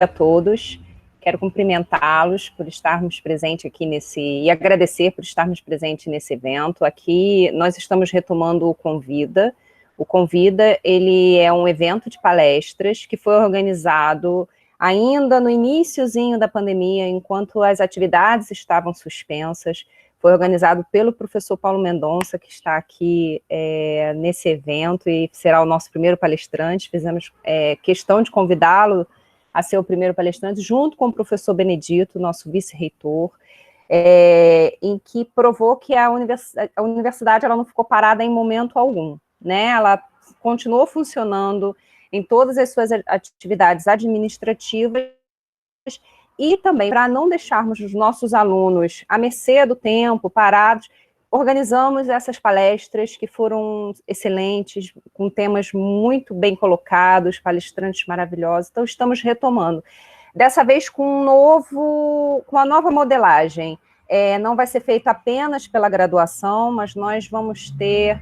a todos. Quero cumprimentá-los por estarmos presentes aqui e agradecer por estarmos presentes nesse evento. Aqui nós estamos retomando o Convida. O Convida, ele é um evento de palestras que foi organizado ainda no iniciozinho da pandemia, enquanto as atividades estavam suspensas. Foi organizado pelo professor Paulo Mendonça, que está aqui nesse evento e será o nosso primeiro palestrante. Fizemos questão de convidá-lo a ser o primeiro palestrante, junto com o professor Benedito, nosso vice-reitor, em que provou que a universidade ela não ficou parada em momento algum, né? Ela continuou funcionando em todas as suas atividades administrativas e também para não deixarmos os nossos alunos à mercê do tempo, parados, organizamos essas palestras que foram excelentes, com temas muito bem colocados, palestrantes maravilhosos. Então, estamos retomando. Dessa vez com a nova modelagem. Não vai ser feito apenas pela graduação, mas nós vamos ter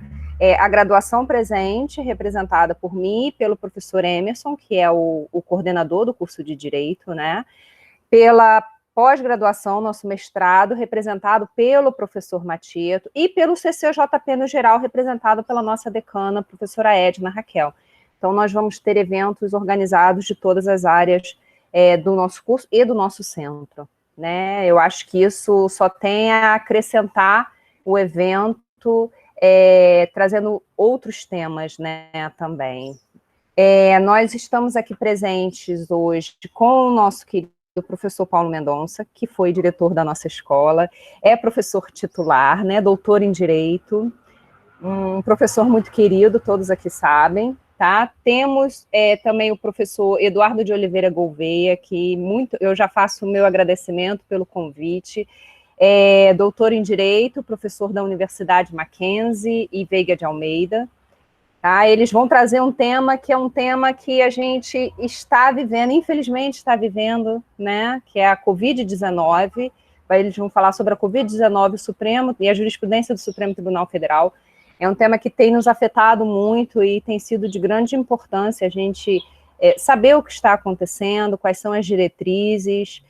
a graduação presente, representada por mim e pelo professor Emerson, que é o coordenador do curso de Direito, né? Pela pós-graduação, nosso mestrado, representado pelo professor Matieto, e pelo CCJP no geral, representado pela nossa decana, professora Edna Raquel. Então, nós vamos ter eventos organizados de todas as áreas do nosso curso e do nosso centro, né? Eu acho que isso só tem a acrescentar o evento, trazendo outros temas, né, também. Nós estamos aqui presentes hoje com o nosso querido o professor Paulo Mendonça, que foi diretor da nossa escola, é professor titular, né, doutor em Direito, um professor muito querido, todos aqui sabem, tá? Temos também o professor Eduardo de Oliveira Gouveia, que eu já faço o meu agradecimento pelo convite, doutor em Direito, professor da Universidade Mackenzie e Veiga de Almeida. Tá, eles vão trazer um tema que é um tema que a gente está vivendo, infelizmente está vivendo, né, que é a Covid-19. Eles vão falar sobre a Covid-19, o Supremo e a jurisprudência do Supremo Tribunal Federal. É um tema que tem nos afetado muito e tem sido de grande importância a gente saber o que está acontecendo, quais são as diretrizes,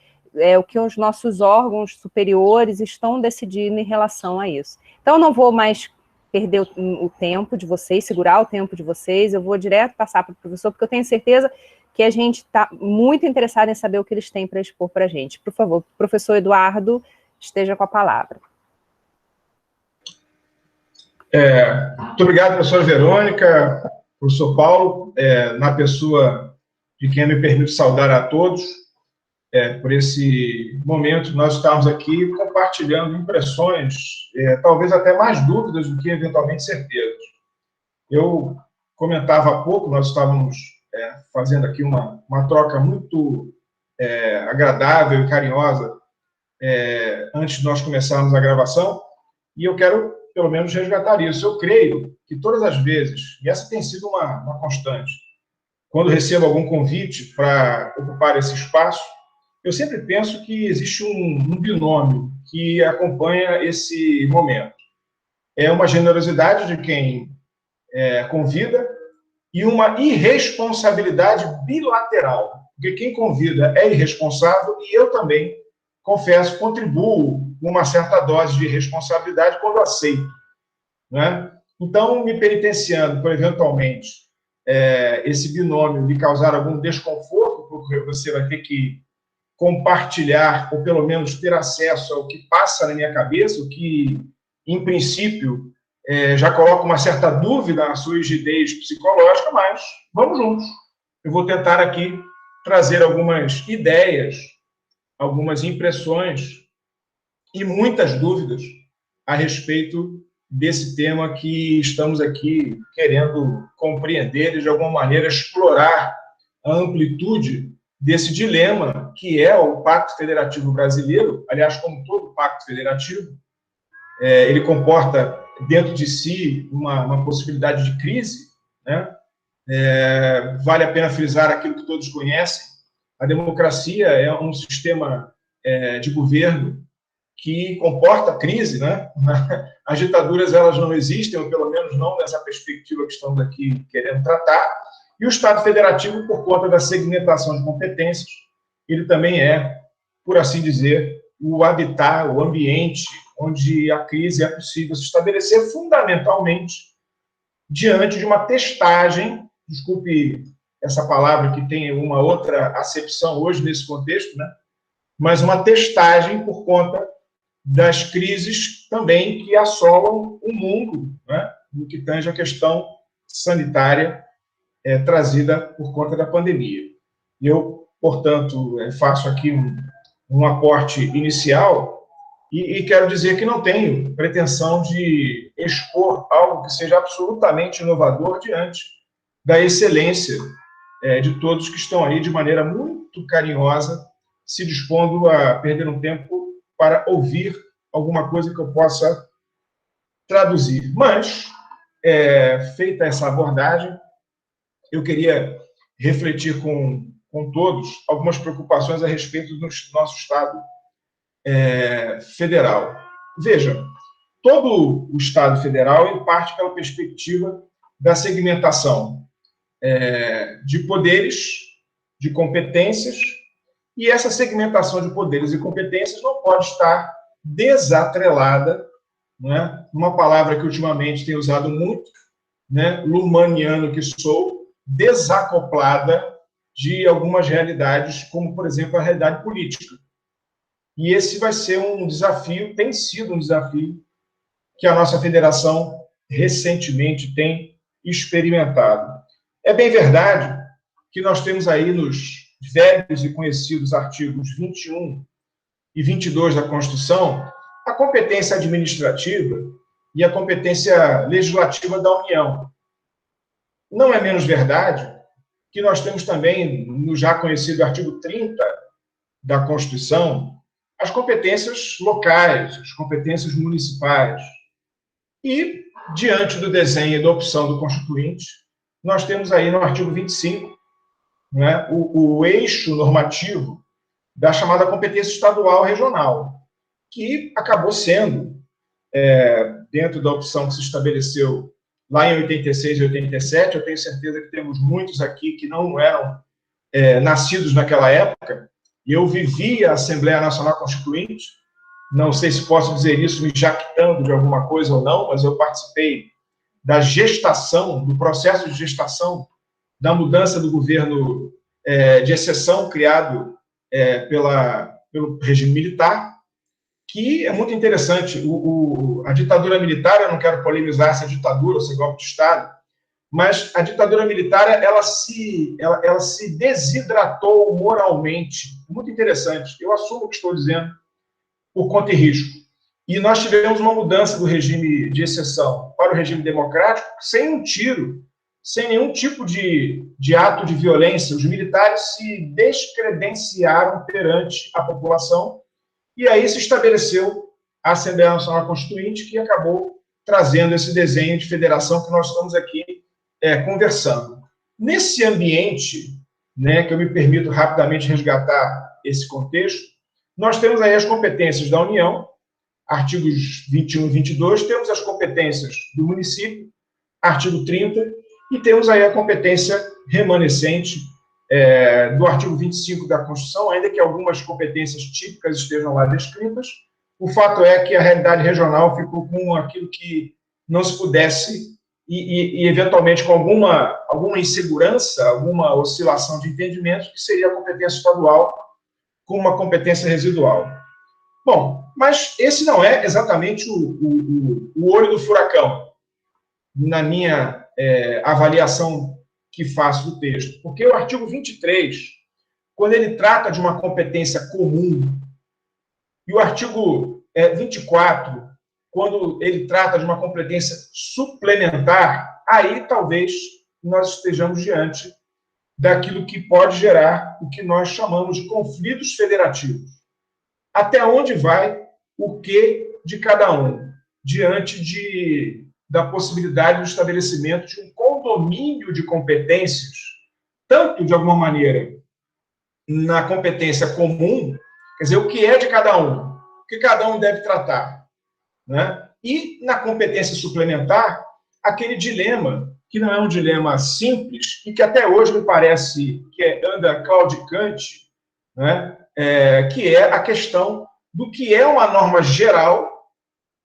o que os nossos órgãos superiores estão decidindo em relação a isso. Então, não vou mais perder o tempo de vocês, segurar o tempo de vocês, eu vou direto passar para o professor, porque eu tenho certeza que a gente está muito interessado em saber o que eles têm para expor para a gente. Por favor, professor Eduardo, esteja com a palavra. Muito obrigado, professora Verônica, professor Paulo, na pessoa de quem me permite saudar a todos, por esse momento nós estamos aqui compartilhando impressões, talvez até mais dúvidas do que eventualmente certezas. Eu comentava há pouco, nós estávamos fazendo aqui uma troca muito agradável e carinhosa antes de nós começarmos a gravação, e eu quero, pelo menos, resgatar isso. Eu creio que todas as vezes, e essa tem sido uma constante, quando recebo algum convite para ocupar esse espaço, eu sempre penso que existe um binômio que acompanha esse momento. É uma generosidade de quem convida e uma irresponsabilidade bilateral, porque quem convida é irresponsável e eu também, confesso, contribuo com uma certa dose de responsabilidade quando aceito, né? Então, me penitenciando por, eventualmente, esse binômio lhe causar algum desconforto, porque você vai ter que compartilhar, ou pelo menos ter acesso ao que passa na minha cabeça, o que, em princípio, já coloca uma certa dúvida na sua rigidez psicológica, mas vamos juntos. Eu vou tentar aqui trazer algumas ideias, algumas impressões e muitas dúvidas a respeito desse tema que estamos aqui querendo compreender e, de alguma maneira, explorar a amplitude desse dilema que é o Pacto Federativo Brasileiro. Aliás, como todo pacto federativo, ele comporta dentro de si uma possibilidade de crise, né? Vale a pena frisar aquilo que todos conhecem: a democracia é um sistema de governo que comporta crise, né? As ditaduras, elas não existem, ou pelo menos não nessa perspectiva que estamos aqui querendo tratar. E o Estado Federativo, por conta da segmentação de competências, ele também é, por assim dizer, o habitat, o ambiente onde a crise é possível se estabelecer fundamentalmente diante de uma testagem, desculpe essa palavra que tem uma outra acepção hoje nesse contexto, né? Mas uma testagem por conta das crises também que assolam o mundo, né? No que tange a questão sanitária trazida por conta da pandemia. Eu, portanto, faço aqui um aporte inicial e quero dizer que não tenho pretensão de expor algo que seja absolutamente inovador diante da excelência de todos que estão aí de maneira muito carinhosa, se dispondo a perder um tempo para ouvir alguma coisa que eu possa traduzir. Mas, feita essa abordagem, eu queria refletir com todos algumas preocupações a respeito do nosso Estado federal. Veja, todo o Estado federal parte pela perspectiva da segmentação de poderes, de competências, e essa segmentação de poderes e competências não pode estar desatrelada, né, uma palavra que ultimamente tem usado muito, né, lumaniano que sou, desacoplada de algumas realidades, como, por exemplo, a realidade política. E esse vai ser um desafio, tem sido um desafio, que a nossa federação recentemente tem experimentado. É bem verdade que nós temos aí nos velhos e conhecidos artigos 21 e 22 da Constituição a competência administrativa e a competência legislativa da União. Não é menos verdade que nós temos também, no já conhecido artigo 30 da Constituição, as competências locais, as competências municipais. E, diante do desenho e da opção do Constituinte, nós temos aí no artigo 25, né, o eixo normativo da chamada competência estadual regional, que acabou sendo, dentro da opção que se estabeleceu lá em 86 e 87, eu tenho certeza que temos muitos aqui que não eram nascidos naquela época, e eu vivi a Assembleia Nacional Constituinte, não sei se posso dizer isso me jactando de alguma coisa ou não, mas eu participei da gestação, do processo de gestação da mudança do governo de exceção criado pelo regime militar, que é muito interessante. A ditadura militar, eu não quero polemizar se é ditadura ou se é golpe de Estado, mas a ditadura militar, ela se desidratou moralmente. Muito interessante. Eu assumo o que estou dizendo por conta e risco. E nós tivemos uma mudança do regime de exceção para o regime democrático sem um tiro, sem nenhum tipo de ato de violência. Os militares se descredenciaram perante a população e aí se estabeleceu a Assembleia Nacional Constituinte, que acabou trazendo esse desenho de federação que nós estamos aqui conversando. Nesse ambiente, né, que eu me permito rapidamente resgatar esse contexto, nós temos aí as competências da União, artigos 21 e 22, temos as competências do município, artigo 30, e temos aí a competência remanescente do artigo 25 da Constituição, ainda que algumas competências típicas estejam lá descritas. O fato é que a realidade regional ficou com aquilo que não se pudesse, e eventualmente com alguma insegurança, alguma oscilação de entendimento, que seria a competência estadual com uma competência residual. Bom, mas esse não é exatamente o olho do furacão, na minha avaliação que faço do texto. Porque o artigo 23, quando ele trata de uma competência comum, e o artigo 24, quando ele trata de uma competência suplementar, aí talvez nós estejamos diante daquilo que pode gerar o que nós chamamos de conflitos federativos. Até onde vai o que de cada um, diante da possibilidade do estabelecimento de um condomínio de competências, tanto, de alguma maneira, na competência comum, quer dizer, o que é de cada um, o que cada um deve tratar, né? E, na competência suplementar, aquele dilema, que não é um dilema simples, e que até hoje me parece que anda claudicante, né? Que é a questão do que é uma norma geral,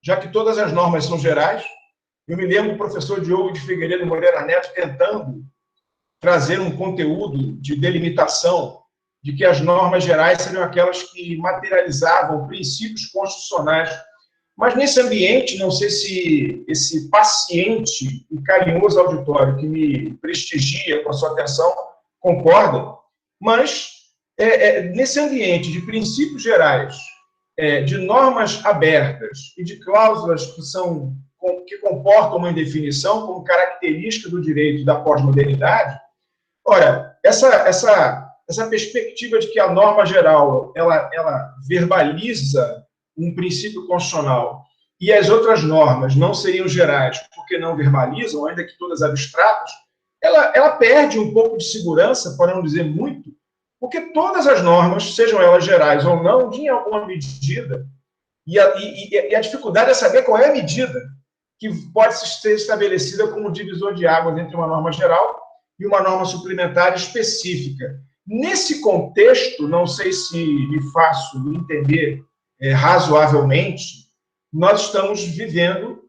já que todas as normas são gerais. Eu me lembro do professor Diogo de Figueiredo Moreira Neto tentando trazer um conteúdo de delimitação de que as normas gerais seriam aquelas que materializavam princípios constitucionais. Mas nesse ambiente, não sei se esse paciente e carinhoso auditório que me prestigia com a sua atenção concorda, mas nesse ambiente de princípios gerais, de normas abertas e de cláusulas que comportam uma indefinição como característica do direito da pós-modernidade, ora, essa perspectiva de que a norma geral ela verbaliza um princípio constitucional e as outras normas não seriam gerais porque não verbalizam, ainda que todas abstratas, ela perde um pouco de segurança, para não dizer muito, porque todas as normas, sejam elas gerais ou não, em alguma medida, e a dificuldade é saber qual é a medida que pode ser estabelecida como divisor de águas entre uma norma geral e uma norma suplementar específica. Nesse contexto, não sei se me faço entender razoavelmente, nós estamos vivendo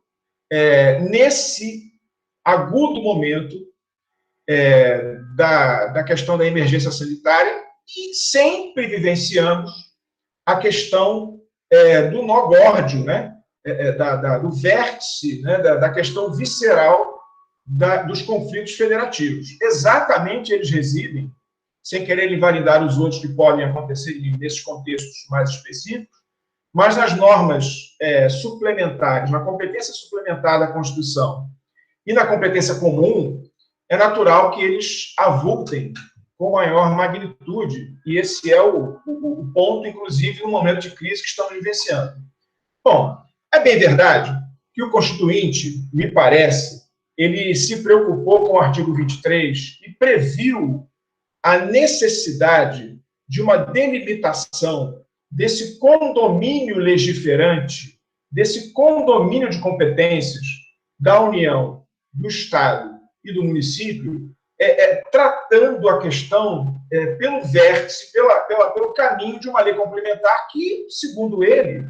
nesse agudo momento da questão da emergência sanitária e sempre vivenciamos a questão do nó górdio, né? Do vértice, né? da questão visceral dos conflitos federativos. Exatamente eles residem, sem querer invalidar os outros que podem acontecer nesses contextos mais específicos, mas nas normas suplementares, na competência suplementar da Constituição e na competência comum, é natural que eles avultem com maior magnitude, e esse é o ponto, inclusive, no momento de crise que estamos vivenciando. Bom, é bem verdade que o Constituinte, me parece, ele se preocupou com o artigo 23 e previu a necessidade de uma delimitação desse condomínio legiferante, desse condomínio de competências da União, do Estado e do município, tratando a questão pelo vértice, pelo caminho de uma lei complementar que, segundo ele,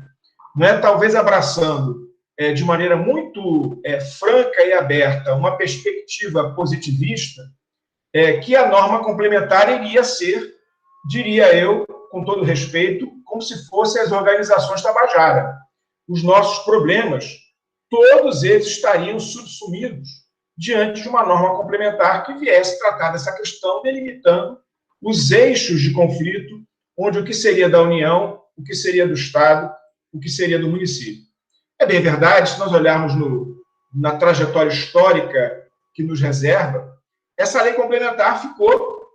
né, talvez abraçando de maneira muito franca e aberta uma perspectiva positivista, que a norma complementar iria ser, diria eu, com todo respeito, como se fossem as organizações Tabajara. Os nossos problemas, todos eles estariam subsumidos diante de uma norma complementar que viesse tratar dessa questão, delimitando os eixos de conflito, onde o que seria da União, o que seria do Estado, o que seria do município. É bem verdade, se nós olharmos na trajetória histórica que nos reserva, essa lei complementar ficou...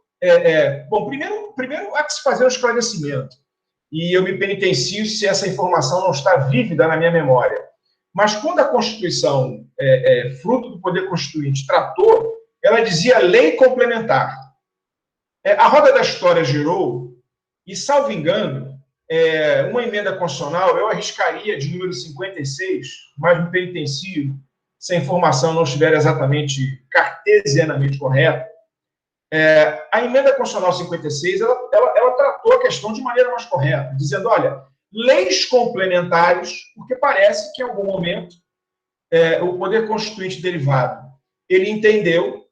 bom, primeiro há que se fazer um esclarecimento, e eu me penitencio se essa informação não está vívida na minha memória. Mas quando a Constituição, fruto do Poder Constituinte, tratou, ela dizia lei complementar. A roda da história girou, e, salvo engano, uma emenda constitucional, eu arriscaria de número 56, mas me penitencio, se a informação não estiver exatamente cartesianamente correta, a emenda constitucional 56, ela tratou a questão de maneira mais correta, dizendo, olha, leis complementares, porque parece que em algum momento o Poder Constituinte derivado, ele entendeu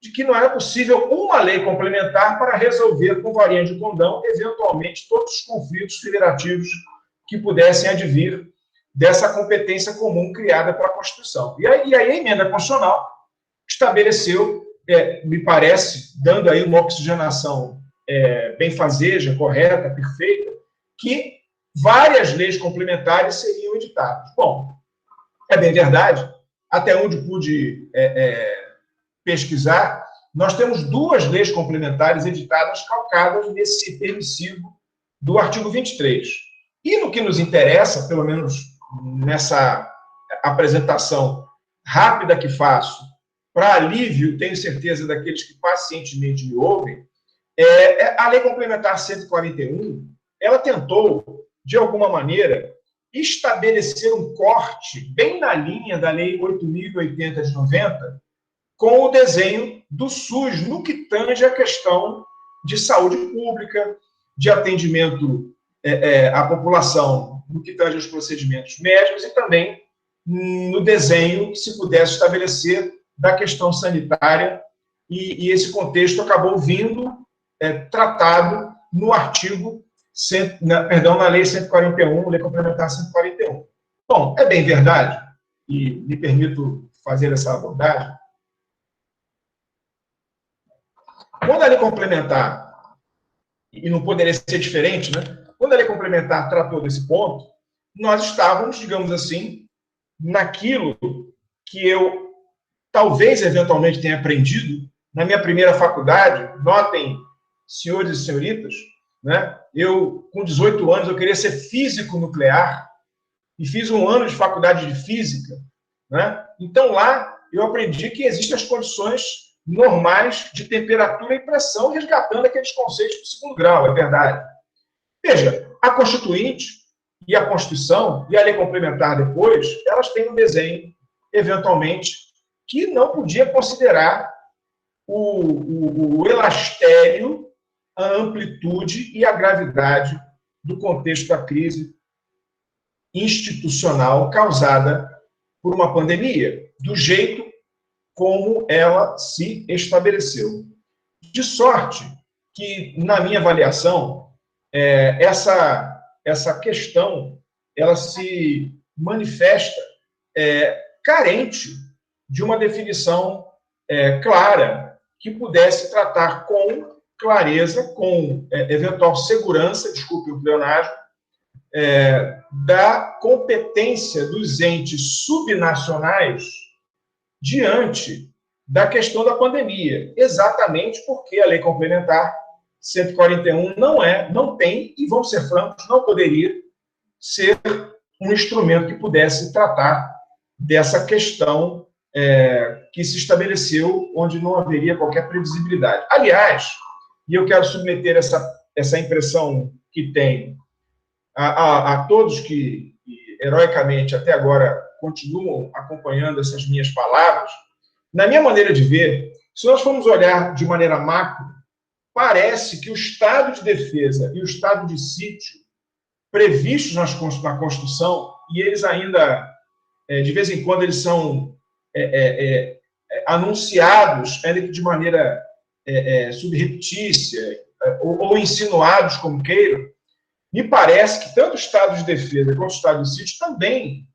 de que não era possível uma lei complementar para resolver com varinha de condão, eventualmente, todos os conflitos federativos que pudessem advir dessa competência comum criada pela Constituição. E aí a emenda constitucional estabeleceu, me parece, dando aí uma oxigenação benfazeja, correta, perfeita, que várias leis complementares seriam editadas. Bom, é bem verdade, até onde pude pesquisar, nós temos 2 leis complementares editadas calcadas nesse permissivo do artigo 23. E no que nos interessa, pelo menos nessa apresentação rápida que faço, para alívio, tenho certeza, daqueles que pacientemente me ouvem, a Lei Complementar 141, ela tentou, de alguma maneira, estabelecer um corte bem na linha da Lei 8.080 de 90, com o desenho do SUS, no que tange a questão de saúde pública, de atendimento à população no que tange aos procedimentos médicos e também no desenho que se pudesse estabelecer da questão sanitária, e esse contexto acabou vindo tratado no artigo, na Lei 141, Lei Complementar 141. Bom, é bem verdade, e me permito fazer essa abordagem, quando a Lei Complementar, e não poderia ser diferente, né? Quando a Lei Complementar tratou desse ponto, nós estávamos, digamos assim, naquilo que eu talvez eventualmente tenha aprendido na minha primeira faculdade. Notem, senhores e senhoritas, né? Eu, com 18 anos, eu queria ser físico nuclear e fiz um ano de faculdade de física, né? Então, lá, eu aprendi que existem as condições normais de temperatura e pressão, resgatando aqueles conceitos do segundo grau, é verdade. Veja, a Constituinte e a Constituição, e a Lei Complementar depois, elas têm um desenho, eventualmente, que não podia considerar o elastério, a amplitude e a gravidade do contexto da crise institucional causada por uma pandemia, do jeito como ela se estabeleceu. De sorte que, na minha avaliação, essa questão ela se manifesta carente de uma definição clara que pudesse tratar com clareza, com eventual segurança, desculpe o pleonasmo, da competência dos entes subnacionais diante da questão da pandemia, exatamente porque a Lei Complementar 141 não tem, e vamos ser francos, não poderia ser um instrumento que pudesse tratar dessa questão que se estabeleceu, onde não haveria qualquer previsibilidade. Aliás, e eu quero submeter essa impressão que tenho a todos que, heroicamente, até agora, continuam acompanhando essas minhas palavras, na minha maneira de ver, se nós formos olhar de maneira macro, parece que o estado de defesa e o estado de sítio previstos na Constituição, e eles ainda, de vez em quando, eles são anunciados, ainda que de maneira subreptícia, ou insinuados, como queiram, me parece que tanto o estado de defesa quanto o estado de sítio também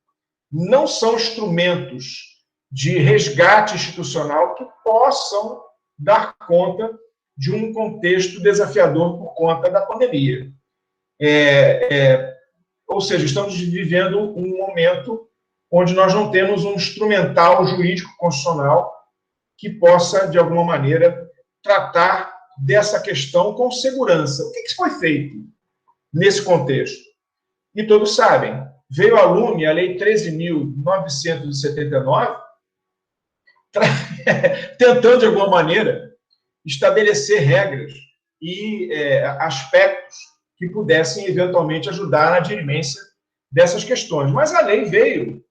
não são instrumentos de resgate institucional que possam dar conta de um contexto desafiador por conta da pandemia. Ou seja, estamos vivendo um momento onde nós não temos um instrumental jurídico constitucional que possa, de alguma maneira, tratar dessa questão com segurança. O que foi feito nesse contexto? E todos sabem, veio a lume a Lei 13.979, tentando, de alguma maneira, estabelecer regras e aspectos que pudessem, eventualmente, ajudar na dirimência dessas questões. Mas a lei veio,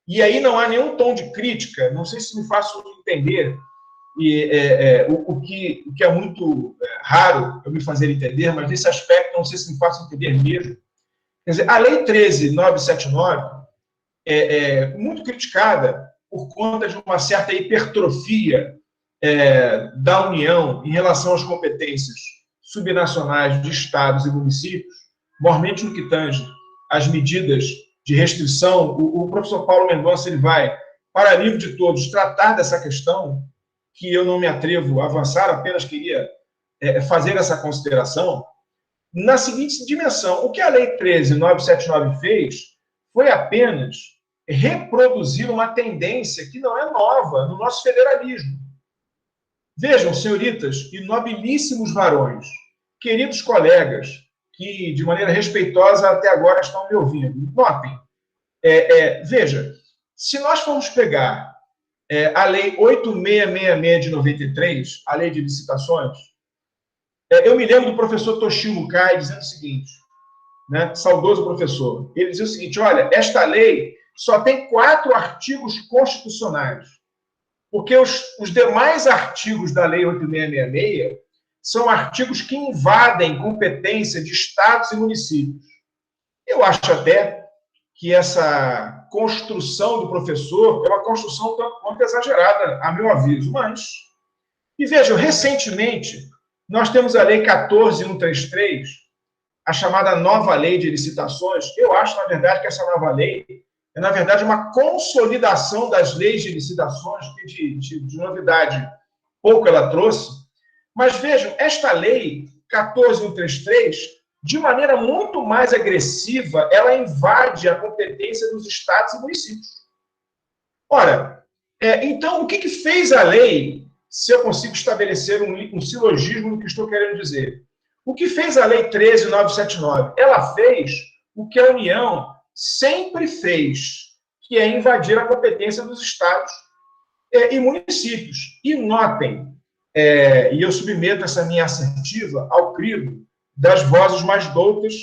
e aí não há nenhum tom de crítica, não sei se me faço entender, o que é muito raro eu me fazer entender, mas nesse aspecto não sei se me faço entender mesmo. Quer dizer, a Lei 13.979 é muito criticada por conta de uma certa hipertrofia da União em relação às competências subnacionais de estados e municípios, mormente no que tange às medidas de restrição. O professor Paulo Mendonça ele vai, para livre de todos, tratar dessa questão, que eu não me atrevo a avançar, apenas queria fazer essa consideração, na seguinte dimensão: o que a Lei 13.979 fez foi apenas reproduzir uma tendência que não é nova no nosso federalismo. Vejam, senhoritas e nobilíssimos varões, queridos colegas, que de maneira respeitosa até agora estão me ouvindo, notem, veja, se nós formos pegar a Lei 8666 de 93, a Lei de Licitações, eu me lembro do professor Toshio Mukai dizendo o seguinte, né, saudoso professor, ele dizia o seguinte: olha, esta lei só tem 4 artigos constitucionais, porque os demais artigos da Lei 8666 são artigos que invadem competência de estados e municípios. Eu acho até que essa construção do professor é uma construção tanto quanto exagerada, a meu aviso, mas... E vejam, recentemente, nós temos a Lei 14.133, a chamada nova Lei de Licitações. Eu acho, na verdade, que essa nova lei é, na verdade, uma consolidação das leis de licitações, que de novidade pouco ela trouxe. Mas vejam, esta Lei 14.133, de maneira muito mais agressiva, ela invade a competência dos estados e municípios. Ora, então, o que fez a lei, se eu consigo estabelecer um silogismo no que estou querendo dizer? O que fez a Lei 13.979? Ela fez o que a União sempre fez, que é invadir a competência dos estados e municípios. E notem, e eu submeto essa minha assertiva ao crivo das vozes mais doutas,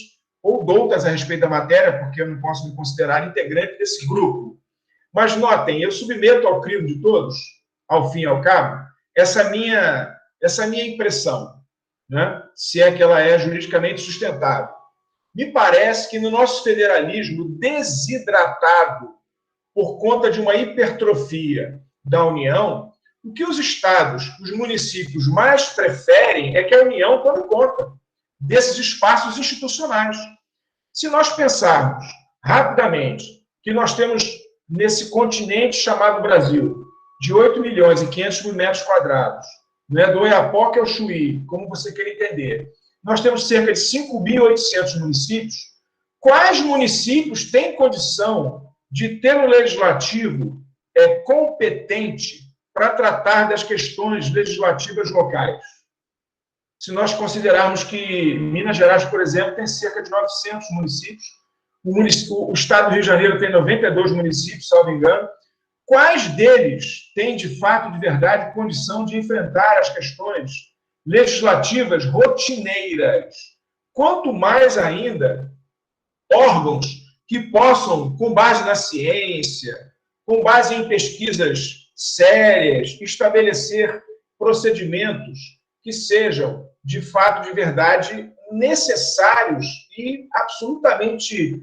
ou doutas a respeito da matéria, porque eu não posso me considerar integrante desse grupo. Mas notem, eu submeto ao crivo de todos, ao fim e ao cabo, essa minha impressão, né? Se é que ela é juridicamente sustentável. Me parece que no nosso federalismo desidratado por conta de uma hipertrofia da União, o que os estados, os municípios mais preferem é que a União tome conta desses espaços institucionais. Se nós pensarmos rapidamente que nós temos nesse continente chamado Brasil, de 8.500.000 metros quadrados, né, do Oiapoque ao Chuí, como você quer entender, nós temos cerca de 5.800 municípios. Quais municípios têm condição de ter um legislativo competente para tratar das questões legislativas locais? Se nós considerarmos que Minas Gerais, por exemplo, tem cerca de 900 municípios, o estado do Rio de Janeiro tem 92 municípios, salvo engano, quais deles têm, de fato, de verdade, condição de enfrentar as questões legislativas rotineiras? Quanto mais ainda órgãos que possam, com base na ciência, com base em pesquisas sérias, estabelecer procedimentos que sejam, de fato, de verdade, necessários e absolutamente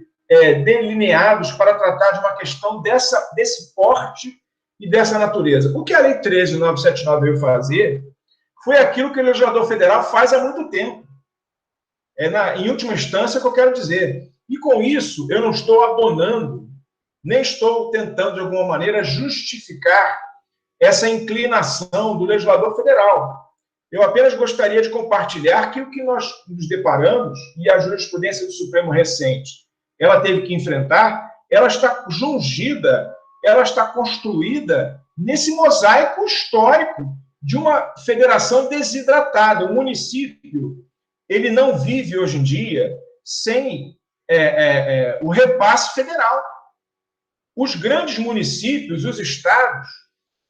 delineados para tratar de uma questão desse porte e dessa natureza. O que a Lei 13.979 veio fazer foi aquilo que o legislador federal faz há muito tempo. Em última instância, o que eu quero dizer. E com isso, eu não estou abonando, nem estou tentando, de alguma maneira, justificar essa inclinação do legislador federal. Eu apenas gostaria de compartilhar que o que nós nos deparamos, e a jurisprudência do Supremo recente, ela teve que enfrentar, ela está jungida, ela está construída nesse mosaico histórico de uma federação desidratada. O município, ele não vive hoje em dia sem o repasse federal. Os grandes municípios, os estados,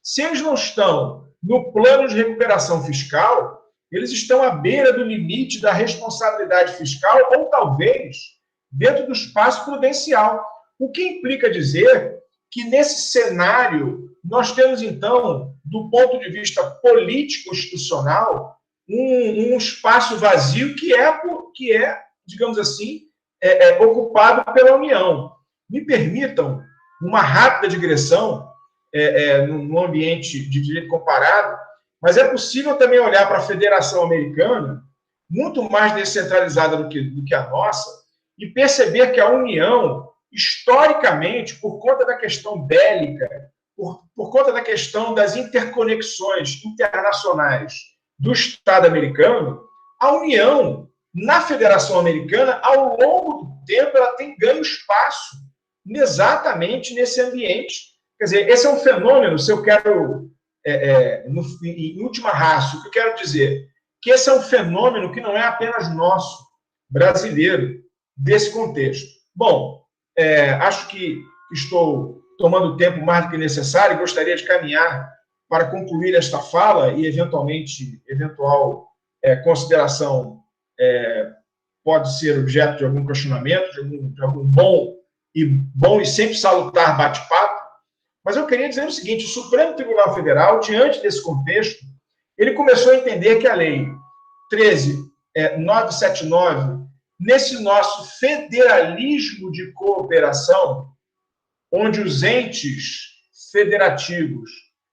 se eles não estão no plano de recuperação fiscal, eles estão à beira do limite da responsabilidade fiscal ou talvez dentro do espaço prudencial. O que implica dizer que nesse cenário nós temos, então, do ponto de vista político-institucional, um espaço vazio que é, digamos assim, ocupado pela União. Me permitam uma rápida digressão no ambiente de direito comparado, mas é possível também olhar para a Federação Americana, muito mais descentralizada do que a nossa, e perceber que a União, historicamente, por conta da questão bélica, por conta da questão das interconexões internacionais do Estado americano, a União, na Federação Americana, ao longo do tempo, ela tem ganho espaço exatamente nesse ambiente. Quer dizer, esse é um fenômeno, se eu quero, em última ratio, o que eu quero dizer? Que esse é um fenômeno que não é apenas nosso, brasileiro, desse contexto. Bom, acho que estou tomando tempo mais do que necessário e gostaria de caminhar para concluir esta fala e, eventual consideração pode ser objeto de algum questionamento, de algum bom e sempre salutar bate-papo. Mas eu queria dizer o seguinte: o Supremo Tribunal Federal, diante desse contexto, ele começou a entender que a Lei 13.979, nesse nosso federalismo de cooperação, onde os entes federativos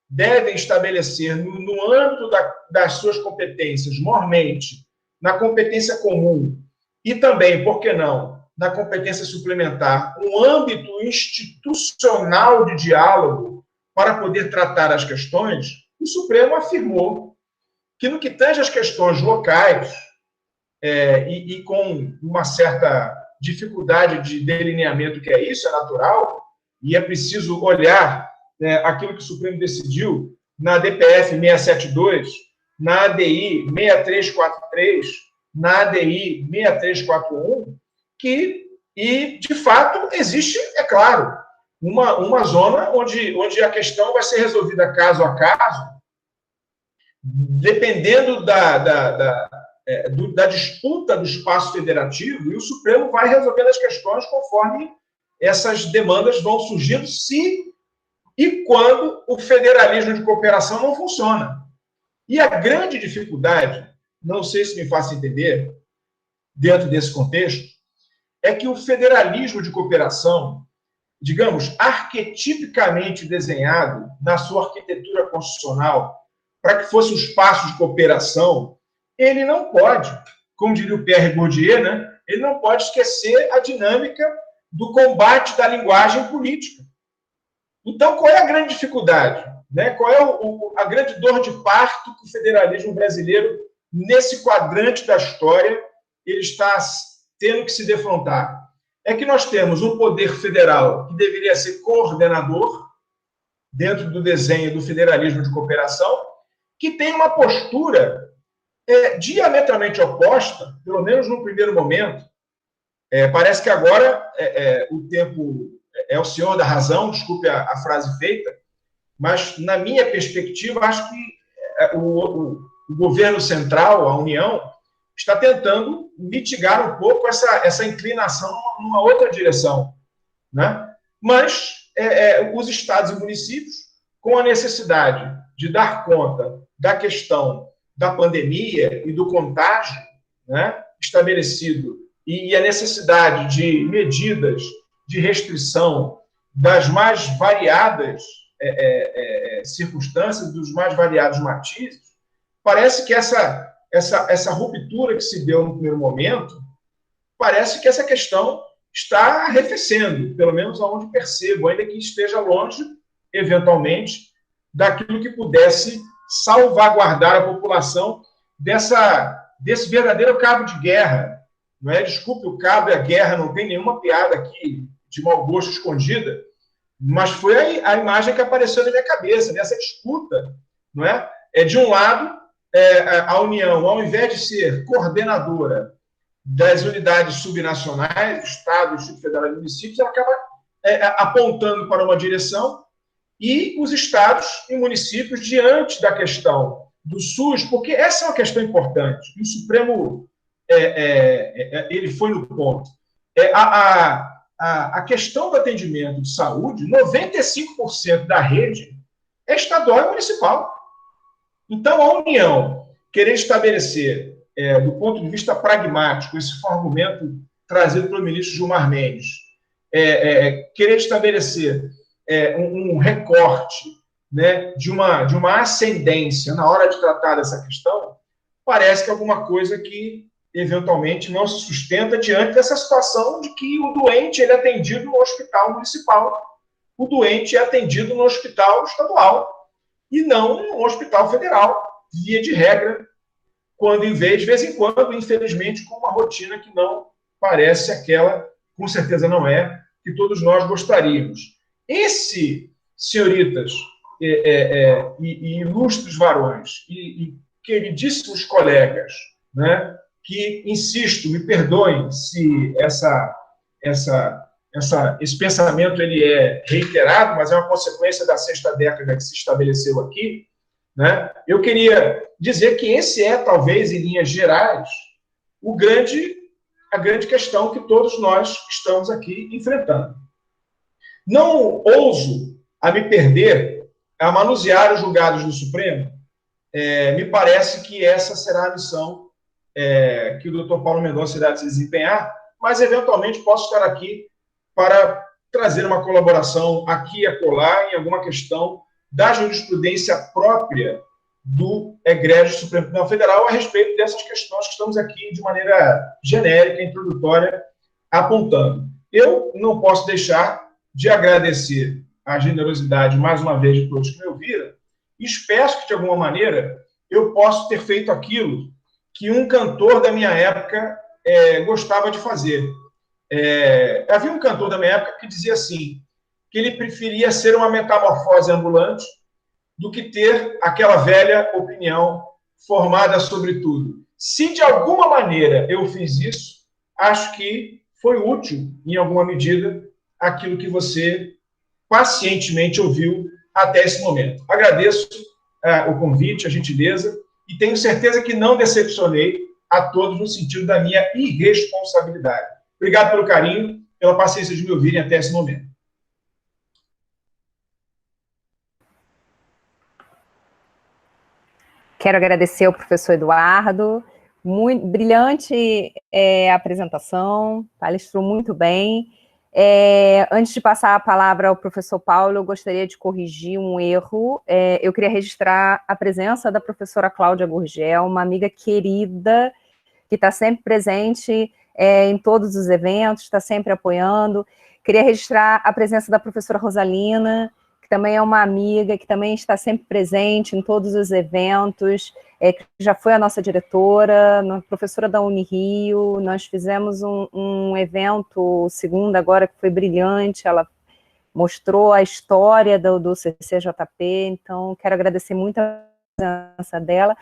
devem estabelecer, no âmbito das suas competências, mormente, na competência comum e também, por que não, na competência suplementar, um âmbito institucional de diálogo para poder tratar as questões, o Supremo afirmou que, no que tange às questões locais, e com uma certa dificuldade de delineamento, que é isso, é natural, e é preciso olhar aquilo que o Supremo decidiu na DPF 672, na ADI 6343, na ADI 6341, e, de fato, existe, é claro, uma zona onde a questão vai ser resolvida caso a caso, dependendo da disputa do espaço federativo, e o Supremo vai resolvendo as questões conforme essas demandas vão surgindo, se e quando o federalismo de cooperação não funciona. E a grande dificuldade, não sei se me faço entender, dentro desse contexto, é que o federalismo de cooperação, digamos, arquetipicamente desenhado na sua arquitetura constitucional, para que fosse um espaço de cooperação, ele não pode, como diria o Pierre Bourdieu, né, ele não pode esquecer a dinâmica do combate da linguagem política. Então, qual é a grande dificuldade? Né? Qual é a grande dor de parto que o federalismo brasileiro, nesse quadrante da história, ele está tendo que se defrontar? É que nós temos um poder federal que deveria ser coordenador, dentro do desenho do federalismo de cooperação, que tem uma postura diametralmente oposta, pelo menos no primeiro momento. Parece que agora o tempo é o senhor da razão, desculpe a frase feita, mas, na minha perspectiva, acho que o governo central, a União, está tentando mitigar um pouco essa inclinação numa outra direção. Né? Mas os estados e municípios, com a necessidade de dar conta da questão da pandemia e do contágio, né, estabelecido, e a necessidade de medidas de restrição das mais variadas circunstâncias, dos mais variados matizes, parece que essa ruptura que se deu no primeiro momento, parece que essa questão está arrefecendo, pelo menos aonde percebo, ainda que esteja longe, eventualmente, daquilo que pudesse salvaguardar a população desse verdadeiro cabo de guerra. Não é? Desculpe, o cabo e a guerra, não tem nenhuma piada aqui de mau gosto escondida, mas foi a imagem que apareceu na minha cabeça, dessa disputa. Não é? De um lado, a União, ao invés de ser coordenadora das unidades subnacionais, Estado, Distrito Federal e municípios, ela acaba apontando para uma direção, e os estados e municípios, diante da questão do SUS, porque essa é uma questão importante, e o Supremo ele foi no ponto. A questão do atendimento de saúde, 95% da rede é estadual e municipal. Então, a União querer estabelecer, do ponto de vista pragmático, esse foi um argumento trazido pelo ministro Gilmar Mendes, querer estabelecer um recorte, né, de uma ascendência na hora de tratar dessa questão, parece que é alguma coisa que, eventualmente, não se sustenta diante dessa situação de que o doente ele é atendido no hospital municipal, o doente é atendido no hospital estadual, e não no hospital federal, via de regra, quando, de vez em quando, infelizmente, com uma rotina que não parece aquela, com certeza não é, que todos nós gostaríamos. Esse, senhoritas e ilustres varões, e queridíssimos colegas, né, que, insisto, me perdoem se esse pensamento ele é reiterado, mas é uma consequência da sexta década que se estabeleceu aqui, né? Eu queria dizer que esse talvez, em linhas gerais, a grande questão que todos nós estamos aqui enfrentando. Não ouso a me perder a manusear os julgados do Supremo. Me parece que essa será a missão que o doutor Paulo Mendonça irá se desempenhar, mas, eventualmente, posso estar aqui para trazer uma colaboração aqui e acolá em alguma questão da jurisprudência própria do egrégio Supremo Tribunal Federal a respeito dessas questões que estamos aqui, de maneira genérica, introdutória, apontando. Eu não posso deixar de agradecer a generosidade, mais uma vez, de todos que me ouviram, e espero que, de alguma maneira, eu possa ter feito aquilo que um cantor da minha época gostava de fazer. Havia um cantor da minha época que dizia assim, que ele preferia ser uma metamorfose ambulante do que ter aquela velha opinião formada sobre tudo. Se de alguma maneira eu fiz isso, acho que foi útil, em alguma medida, aquilo que você pacientemente ouviu até esse momento. Agradeço o convite, a gentileza, e tenho certeza que não decepcionei a todos no sentido da minha irresponsabilidade. Obrigado pelo carinho, pela paciência de me ouvirem até esse momento. Quero agradecer ao professor Eduardo, muito brilhante apresentação, palestrou muito bem. Antes de passar a palavra ao professor Paulo, eu gostaria de corrigir um erro. Eu queria registrar a presença da professora Cláudia Gurgel, uma amiga querida, que está sempre presente em todos os eventos, está sempre apoiando. Queria registrar a presença da professora Rosalina, que também é uma amiga, que também está sempre presente em todos os eventos, que já foi a nossa diretora, professora da Unirio. Nós fizemos um evento segunda agora que foi brilhante, ela mostrou a história do CCJP, então quero agradecer muito a presença dela,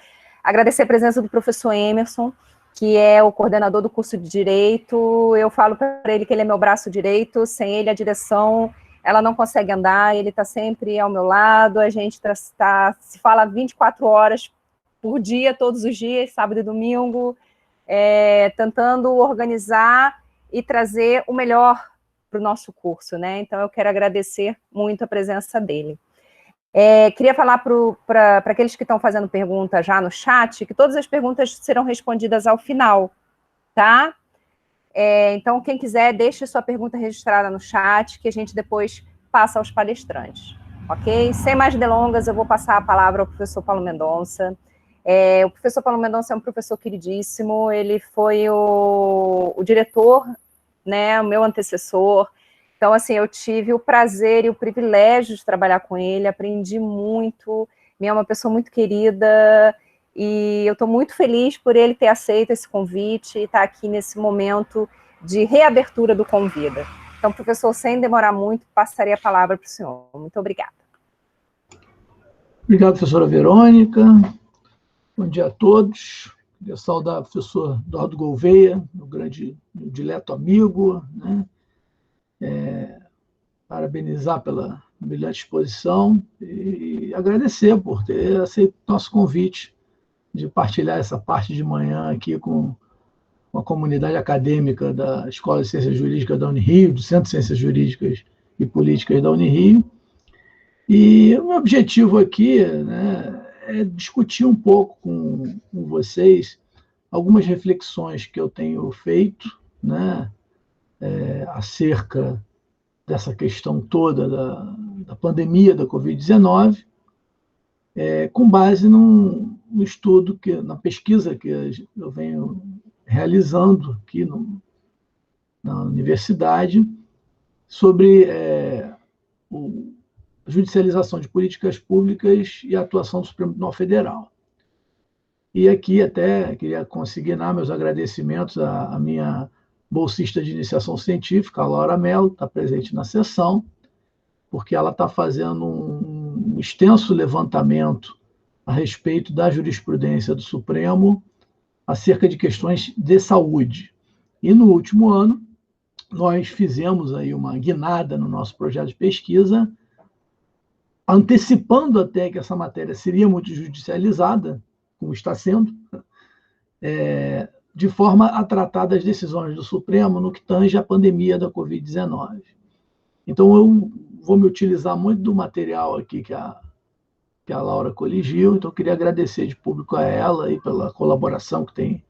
agradecer a presença do professor Emerson, que é o coordenador do curso de Direito. Eu falo para ele que ele é meu braço direito, sem ele a direção, ela não consegue andar, ele está sempre ao meu lado, a gente se fala 24 horas por dia, todos os dias, sábado e domingo, tentando organizar e trazer o melhor para o nosso curso, né? Então, eu quero agradecer muito a presença dele. Queria falar para aqueles que estão fazendo pergunta já no chat, que todas as perguntas serão respondidas ao final, tá? Então, quem quiser, deixe sua pergunta registrada no chat, que a gente depois passa aos palestrantes, ok? Sem mais delongas, eu vou passar a palavra ao professor Paulo Mendonça. O professor Paulo Mendonça é um professor queridíssimo, ele foi o diretor, né, o meu antecessor. Então, assim, eu tive o prazer e o privilégio de trabalhar com ele, aprendi muito, é uma pessoa muito querida, e eu estou muito feliz por ele ter aceito esse convite e estar aqui nesse momento de reabertura do Convida. Então, professor, sem demorar muito, passaria a palavra para o senhor. Muito obrigada. Obrigado, professora Verônica. Bom dia a todos. Queria saudar o professor Eduardo Gouveia, meu grande, meu dileto amigo, né? Parabenizar pela brilhante exposição e agradecer por ter aceito o nosso convite de partilhar essa parte de manhã aqui com a comunidade acadêmica da Escola de Ciências Jurídicas da Unirio, do Centro de Ciências Jurídicas e Políticas da Unirio. E o meu objetivo aqui, né, é discutir um pouco com vocês algumas reflexões que eu tenho feito, né, acerca dessa questão toda da pandemia da Covid-19, com base no estudo, na pesquisa que eu venho realizando aqui na universidade sobre a judicialização de políticas públicas e a atuação do Supremo Tribunal Federal. E aqui até queria consignar meus agradecimentos à minha bolsista de iniciação científica, a Laura Mello, está presente na sessão, porque ela está fazendo um extenso levantamento a respeito da jurisprudência do Supremo acerca de questões de saúde. E no último ano, nós fizemos aí uma guinada no nosso projeto de pesquisa, antecipando até que essa matéria seria muito judicializada, como está sendo, de forma a tratar das decisões do Supremo no que tange à pandemia da Covid-19. Então, eu vou me utilizar muito do material aqui que a Laura coligiu, então eu queria agradecer de público a ela e pela colaboração que tem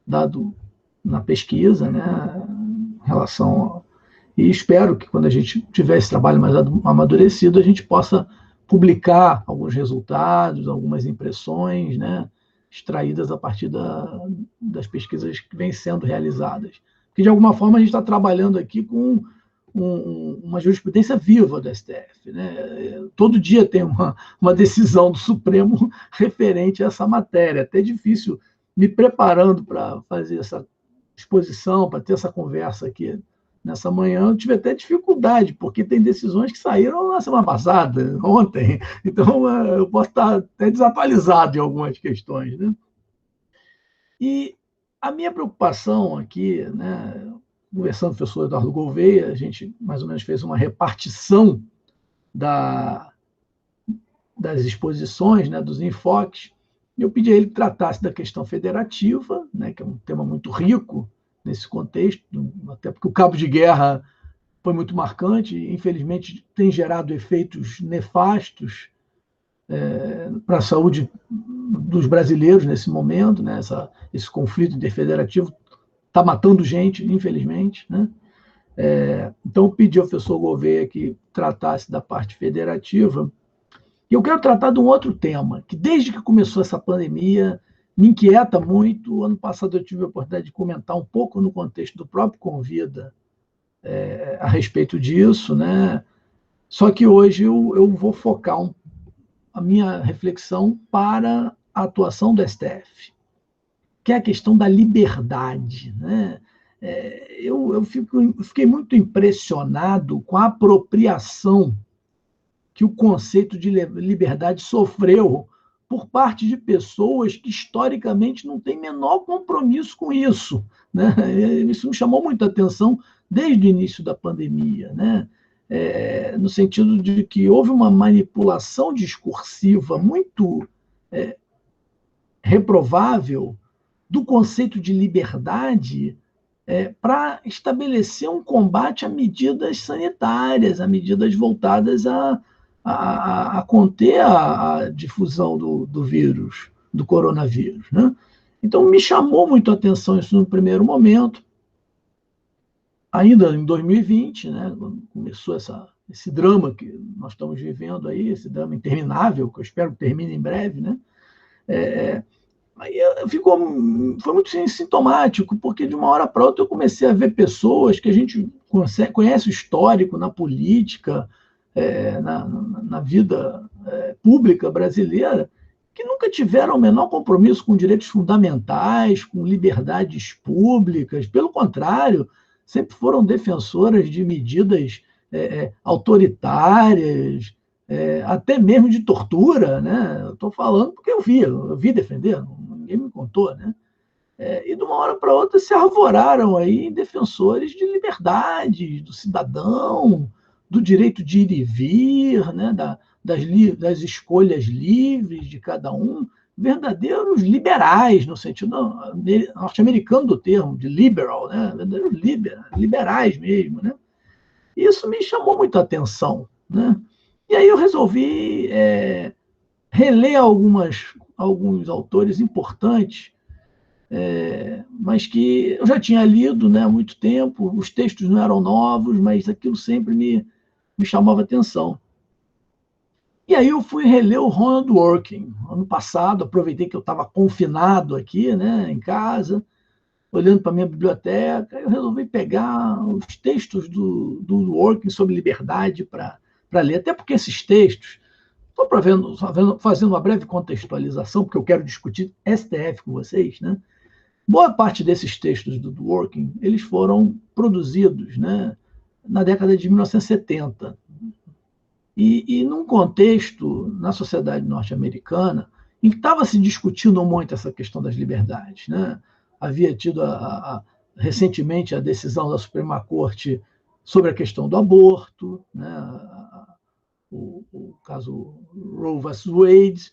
dado na pesquisa, né, em relação e espero que quando a gente tiver esse trabalho mais amadurecido, a gente possa publicar alguns resultados, algumas impressões, né, extraídas a partir das pesquisas que vêm sendo realizadas. Porque, de alguma forma, a gente está trabalhando aqui com uma jurisprudência viva do STF. Né? Todo dia tem uma decisão do Supremo referente a essa matéria. Até difícil, me preparando para fazer essa exposição, para ter essa conversa aqui nessa manhã, eu tive até dificuldade, porque tem decisões que saíram na semana passada, ontem. Então, eu posso estar até desatualizado em algumas questões. Né? E a minha preocupação aqui, né, conversando com o professor Eduardo Gouveia, a gente mais ou menos fez uma repartição das exposições, né, dos enfoques. Eu pedi a ele que tratasse da questão federativa, né, que é um tema muito rico nesse contexto, até porque o cabo de guerra foi muito marcante, e, infelizmente, tem gerado efeitos nefastos para a saúde dos brasileiros nesse momento, né? Esse conflito interfederativo está matando gente, infelizmente. Né? Então, eu pedi ao professor Gouveia que tratasse da parte federativa. E eu quero tratar de um outro tema, que desde que começou essa pandemia me inquieta muito. Ano passado eu tive a oportunidade de comentar um pouco no contexto do próprio Convida a respeito disso, né? Só que hoje eu vou focar a minha reflexão para a atuação do STF, que é a questão da liberdade. Né? Eu fiquei muito impressionado com a apropriação que o conceito de liberdade sofreu por parte de pessoas que, historicamente, não têm menor compromisso com isso. Né? Isso me chamou muita atenção desde o início da pandemia, né? No sentido de que houve uma manipulação discursiva muito reprovável do conceito de liberdade para estabelecer um combate a medidas sanitárias, a medidas voltadas a conter a difusão do vírus, do coronavírus. Né? Então, me chamou muito a atenção isso no primeiro momento, ainda em 2020, né, quando começou esse drama que nós estamos vivendo aí, esse drama interminável, que eu espero que termine em breve. Né? Foi muito sintomático, porque de uma hora para outra eu comecei a ver pessoas que a gente conhece o histórico na política, na vida pública brasileira, que nunca tiveram o menor compromisso com direitos fundamentais, com liberdades públicas. Pelo contrário, sempre foram defensoras de medidas autoritárias, até mesmo de tortura. Né? Eu estou falando porque eu vi defender, ninguém me contou. Né? E de uma hora para outra se arvoraram aí em defensores de liberdade do cidadão, do direito de ir e vir, né? das escolhas livres de cada um, verdadeiros liberais, no sentido norte-americano do termo, de liberal, né? Verdadeiros liberais mesmo. Né? Isso me chamou muito a atenção. Né? E aí eu resolvi reler alguns autores importantes, mas que eu já tinha lido, né, há muito tempo. Os textos não eram novos, mas aquilo sempre me chamava atenção. E aí eu fui reler o Ronald Dworkin. Ano passado, aproveitei que eu estava confinado aqui, né, em casa, olhando para a minha biblioteca, eu resolvi pegar os textos do Dworkin sobre liberdade para ler, até porque esses textos, estou fazendo uma breve contextualização, porque eu quero discutir STF com vocês, né? Boa parte desses textos do Dworkin, eles foram produzidos, né, na década de 1970. E num contexto, na sociedade norte-americana, em que estava se discutindo muito essa questão das liberdades. Né? Havia tido recentemente a decisão da Suprema Corte sobre a questão do aborto, né? O caso Roe vs. Wade.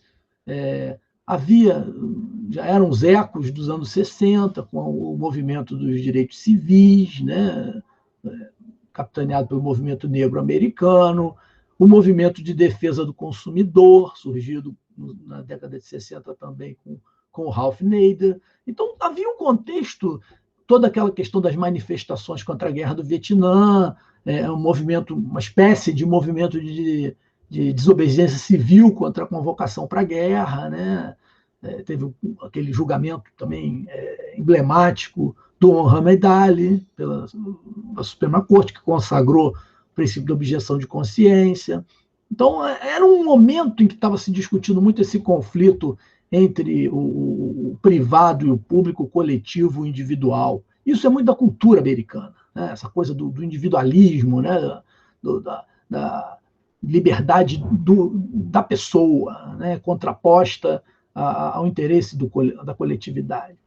Já eram os ecos dos anos 60, com o movimento dos direitos civis, né? Capitaneado pelo movimento negro americano, o movimento de defesa do consumidor, surgido na década de 60 também com com o Ralph Nader. Então, havia um contexto, toda aquela questão das manifestações contra a guerra do Vietnã, um movimento, uma espécie de movimento de desobediência civil contra a convocação para a guerra, né? Teve aquele julgamento também emblemático do Muhammad Ali pela Suprema Corte, que consagrou o princípio da objeção de consciência. Então, era um momento em que estava se discutindo muito esse conflito entre o privado e o público, o coletivo, o individual. Isso é muito da cultura americana, né? Essa coisa do individualismo, né? Da liberdade da pessoa, né? Contraposta ao interesse da coletividade.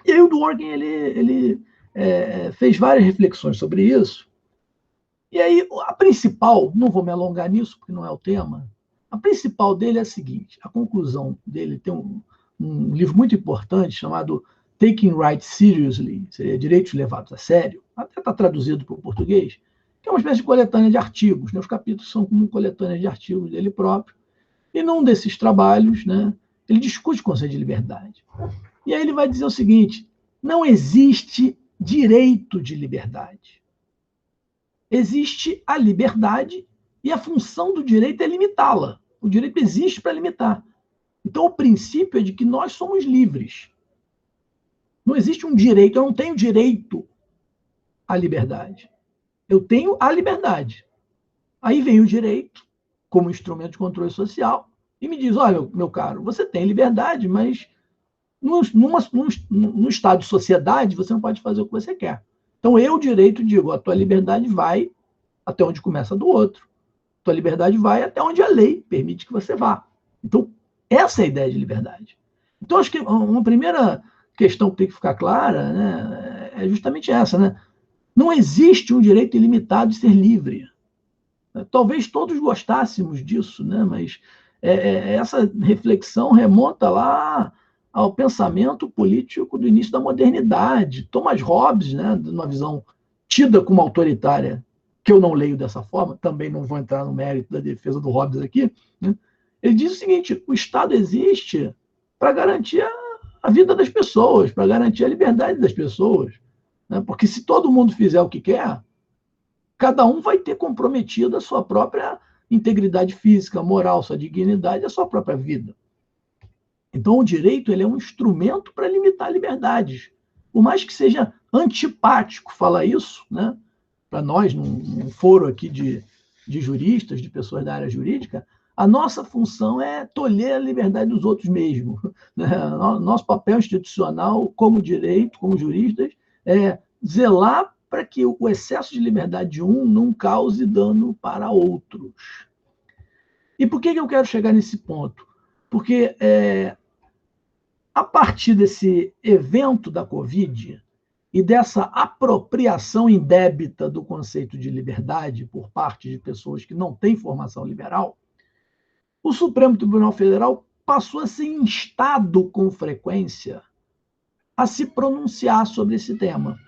E aí o Dworkin ele fez várias reflexões sobre isso. E aí a principal, não vou me alongar nisso porque não é o tema, a principal dele é a seguinte, a conclusão dele tem um livro muito importante chamado Taking Rights Seriously, seria Direitos Levados a Sério, até está traduzido para o português, que é uma espécie de coletânea de artigos, né? Os capítulos são como coletânea de artigos dele próprio, e num desses trabalhos, né, ele discute o conceito de liberdade. E aí ele vai dizer o seguinte, não existe direito de liberdade. Existe a liberdade e a função do direito é limitá-la. O direito existe para limitar. Então, o princípio é de que nós somos livres. Não existe um direito, eu não tenho direito à liberdade. Eu tenho a liberdade. Aí vem o direito, como instrumento de controle social, e me diz, olha, meu caro, você tem liberdade, mas num estado de sociedade você não pode fazer o que você quer. Então, eu, direito, digo, a tua liberdade vai até onde começa a do outro. A tua liberdade vai até onde a lei permite que você vá. Então, essa é a ideia de liberdade. Então, acho que uma primeira questão que tem que ficar clara, né, é justamente essa, né? Não existe um direito ilimitado de ser livre. Talvez todos gostássemos disso, né? Mas essa reflexão remonta lá ao pensamento político do início da modernidade. Thomas Hobbes, né, numa visão tida como autoritária, que eu não leio dessa forma, também não vou entrar no mérito da defesa do Hobbes aqui, né? Ele diz o seguinte, o Estado existe para garantir a vida das pessoas, para garantir a liberdade das pessoas, né? Porque se todo mundo fizer o que quer, cada um vai ter comprometido a sua própria integridade física, moral, sua dignidade, a sua própria vida. Então, o direito ele é um instrumento para limitar liberdades. Por mais que seja antipático falar isso, né? Para nós, num foro aqui de juristas, de pessoas da área jurídica, a nossa função é tolher a liberdade dos outros mesmo, né? Nosso papel institucional, como direito, como juristas, é zelar para que o excesso de liberdade de um não cause dano para outros. E por que eu quero chegar nesse ponto? Porque a partir desse evento da Covid e dessa apropriação indébita do conceito de liberdade por parte de pessoas que não têm formação liberal, o Supremo Tribunal Federal passou a ser instado com frequência a se pronunciar sobre esse tema.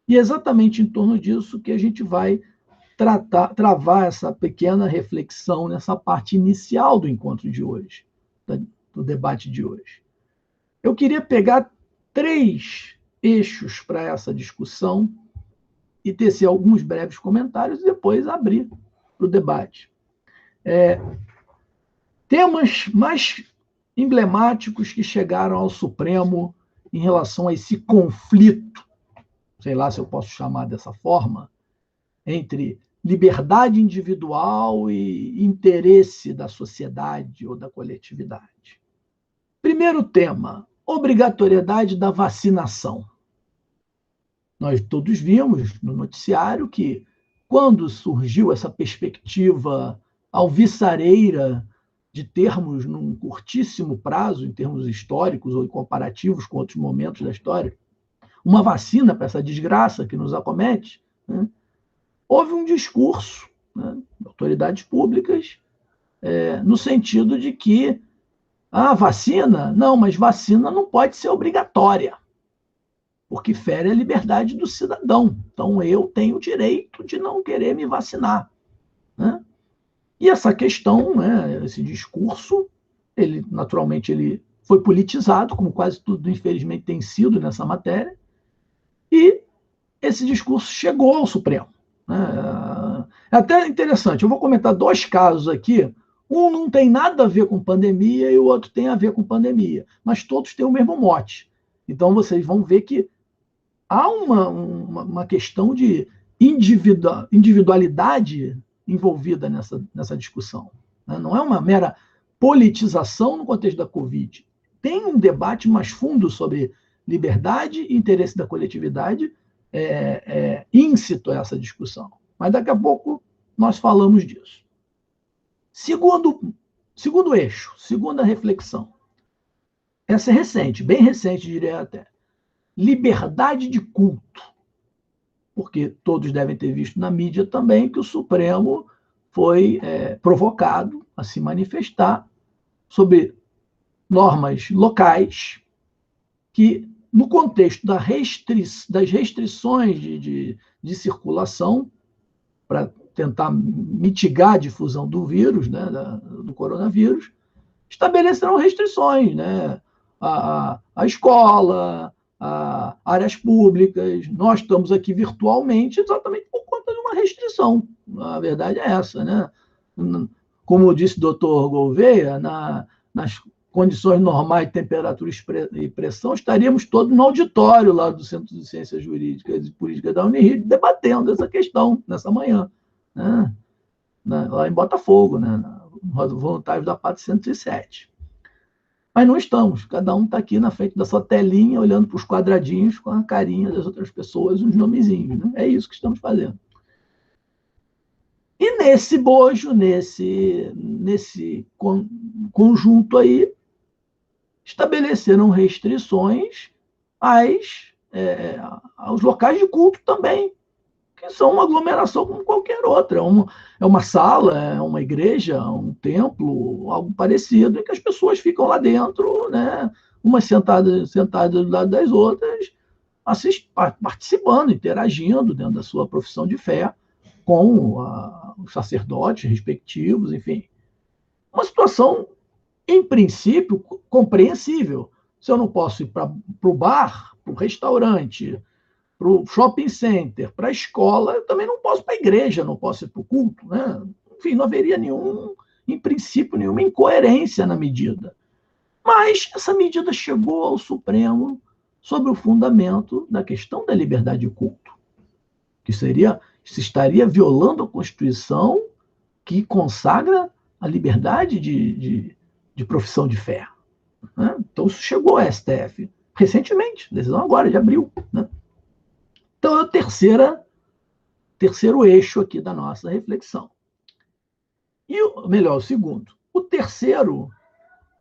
E é exatamente em torno disso que a gente vai travar essa pequena reflexão nessa parte inicial do encontro de hoje, do debate de hoje. Eu queria pegar 3 eixos para essa discussão e tecer alguns breves comentários e depois abrir para o debate. Temas mais emblemáticos que chegaram ao Supremo em relação a esse conflito, sei lá se eu posso chamar dessa forma, entre liberdade individual e interesse da sociedade ou da coletividade. Primeiro tema, obrigatoriedade da vacinação. Nós todos vimos no noticiário que, quando surgiu essa perspectiva alvissareira de termos, num curtíssimo prazo, em termos históricos ou comparativos com outros momentos da história, uma vacina para essa desgraça que nos acomete, né? Houve um discurso, né, de autoridades públicas no sentido de que vacina? Não, mas vacina não pode ser obrigatória, porque fere a liberdade do cidadão. Então, eu tenho o direito de não querer me vacinar, E essa questão, esse discurso, ele naturalmente ele foi politizado, como quase tudo, infelizmente, tem sido nessa matéria, e esse discurso chegou ao Supremo. É até interessante, eu vou comentar 2 casos aqui. Um não tem nada a ver com pandemia e o outro tem a ver com pandemia, mas todos têm o mesmo mote. Então, vocês vão ver que há uma questão de individualidade envolvida nessa discussão. Não é uma mera politização no contexto da Covid. Tem um debate mais fundo sobre liberdade e interesse da coletividade íncito a essa discussão. Mas daqui a pouco nós falamos disso. Segundo eixo, segunda reflexão. Essa é recente, bem recente, diria até. Liberdade de culto. Porque todos devem ter visto na mídia também que o Supremo foi provocado a se manifestar sobre normas locais que, no contexto das restrições de circulação, para tentar mitigar a difusão do vírus, né, do coronavírus, estabeleceram restrições, né, a escola, a áreas públicas. Nós estamos aqui virtualmente exatamente por conta de uma restrição. A verdade é essa, né? Como disse o doutor Gouveia, nas condições normais de temperatura e pressão, estaríamos todos no auditório lá do Centro de Ciências Jurídicas e Políticas da Unirio, debatendo essa questão nessa manhã, né? Lá em Botafogo, né? Voluntários da Pátria 107. Mas não estamos, cada um está aqui na frente da sua telinha, olhando para os quadradinhos com a carinha das outras pessoas, uns nomezinhos, né? É isso que estamos fazendo. E nesse bojo, nesse conjunto aí, estabeleceram restrições aos locais de culto também, que são uma aglomeração como qualquer outra. É uma sala, é uma igreja, um templo, algo parecido, em que as pessoas ficam lá dentro, né, umas sentadas do lado das outras, participando, interagindo dentro da sua profissão de fé com os sacerdotes respectivos, enfim. Uma situação, em princípio, compreensível. Se eu não posso ir para o bar, para o restaurante, para o shopping center, para a escola, eu também não posso ir para a igreja, não posso ir para o culto, né? Enfim, não haveria em princípio, nenhuma incoerência na medida. Mas essa medida chegou ao Supremo sob o fundamento da questão da liberdade de culto, que se estaria violando a Constituição que consagra a liberdade de profissão de fé, né? Então, isso chegou ao STF recentemente, decisão agora, de abril, né? Então, é o terceiro eixo aqui da nossa reflexão. E, o segundo. O terceiro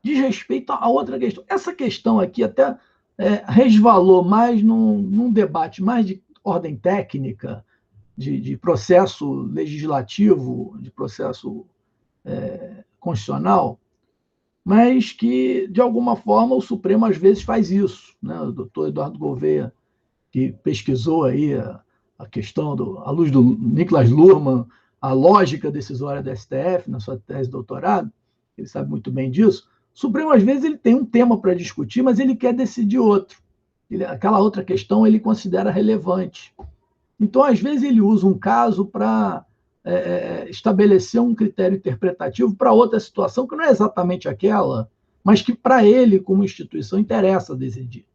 diz respeito a outra questão. Essa questão aqui até resvalou mais num debate mais de ordem técnica, de processo legislativo, de processo constitucional, mas que, de alguma forma, o Supremo às vezes faz isso, né? O doutor Eduardo Gouveia, que pesquisou aí a questão, à luz do Niklas Luhmann, a lógica decisória da STF, na sua tese de doutorado, ele sabe muito bem disso. O Supremo, às vezes, ele tem um tema para discutir, mas ele quer decidir outro. Aquela outra questão ele considera relevante. Então, às vezes, ele usa um caso para estabelecer um critério interpretativo para outra situação, que não é exatamente aquela, mas que, para ele, como instituição, interessa decidir.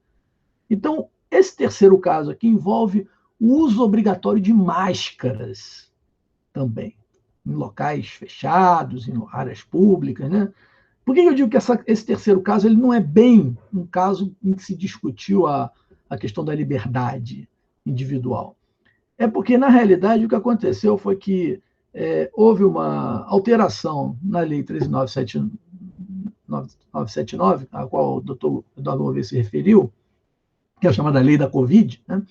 Então, esse terceiro caso aqui envolve o uso obrigatório de máscaras também, em locais fechados, em áreas públicas, né? Por que eu digo que esse terceiro caso ele não é bem um caso em que se discutiu a questão da liberdade individual? É porque, na realidade, o que aconteceu foi que houve uma alteração na Lei 13.979, a qual o doutor Eduardo Gouveia se referiu, que é a chamada Lei da Covid, né,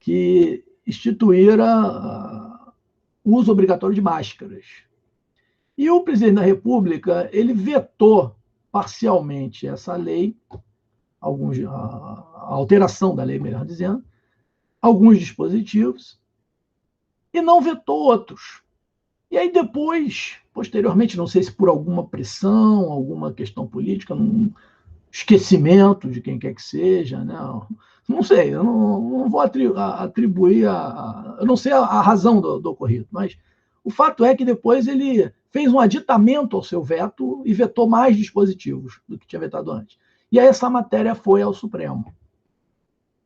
que instituíra o uso obrigatório de máscaras. E o presidente da República ele vetou parcialmente essa lei, a alteração da lei, melhor dizendo, alguns dispositivos, e não vetou outros. E aí depois, posteriormente, não sei se por alguma pressão, alguma questão política, esquecimento de quem quer que seja, né? Não sei, eu não vou atribuir eu não sei a razão do ocorrido, mas o fato é que depois ele fez um aditamento ao seu veto e vetou mais dispositivos do que tinha vetado antes. E aí essa matéria foi ao Supremo.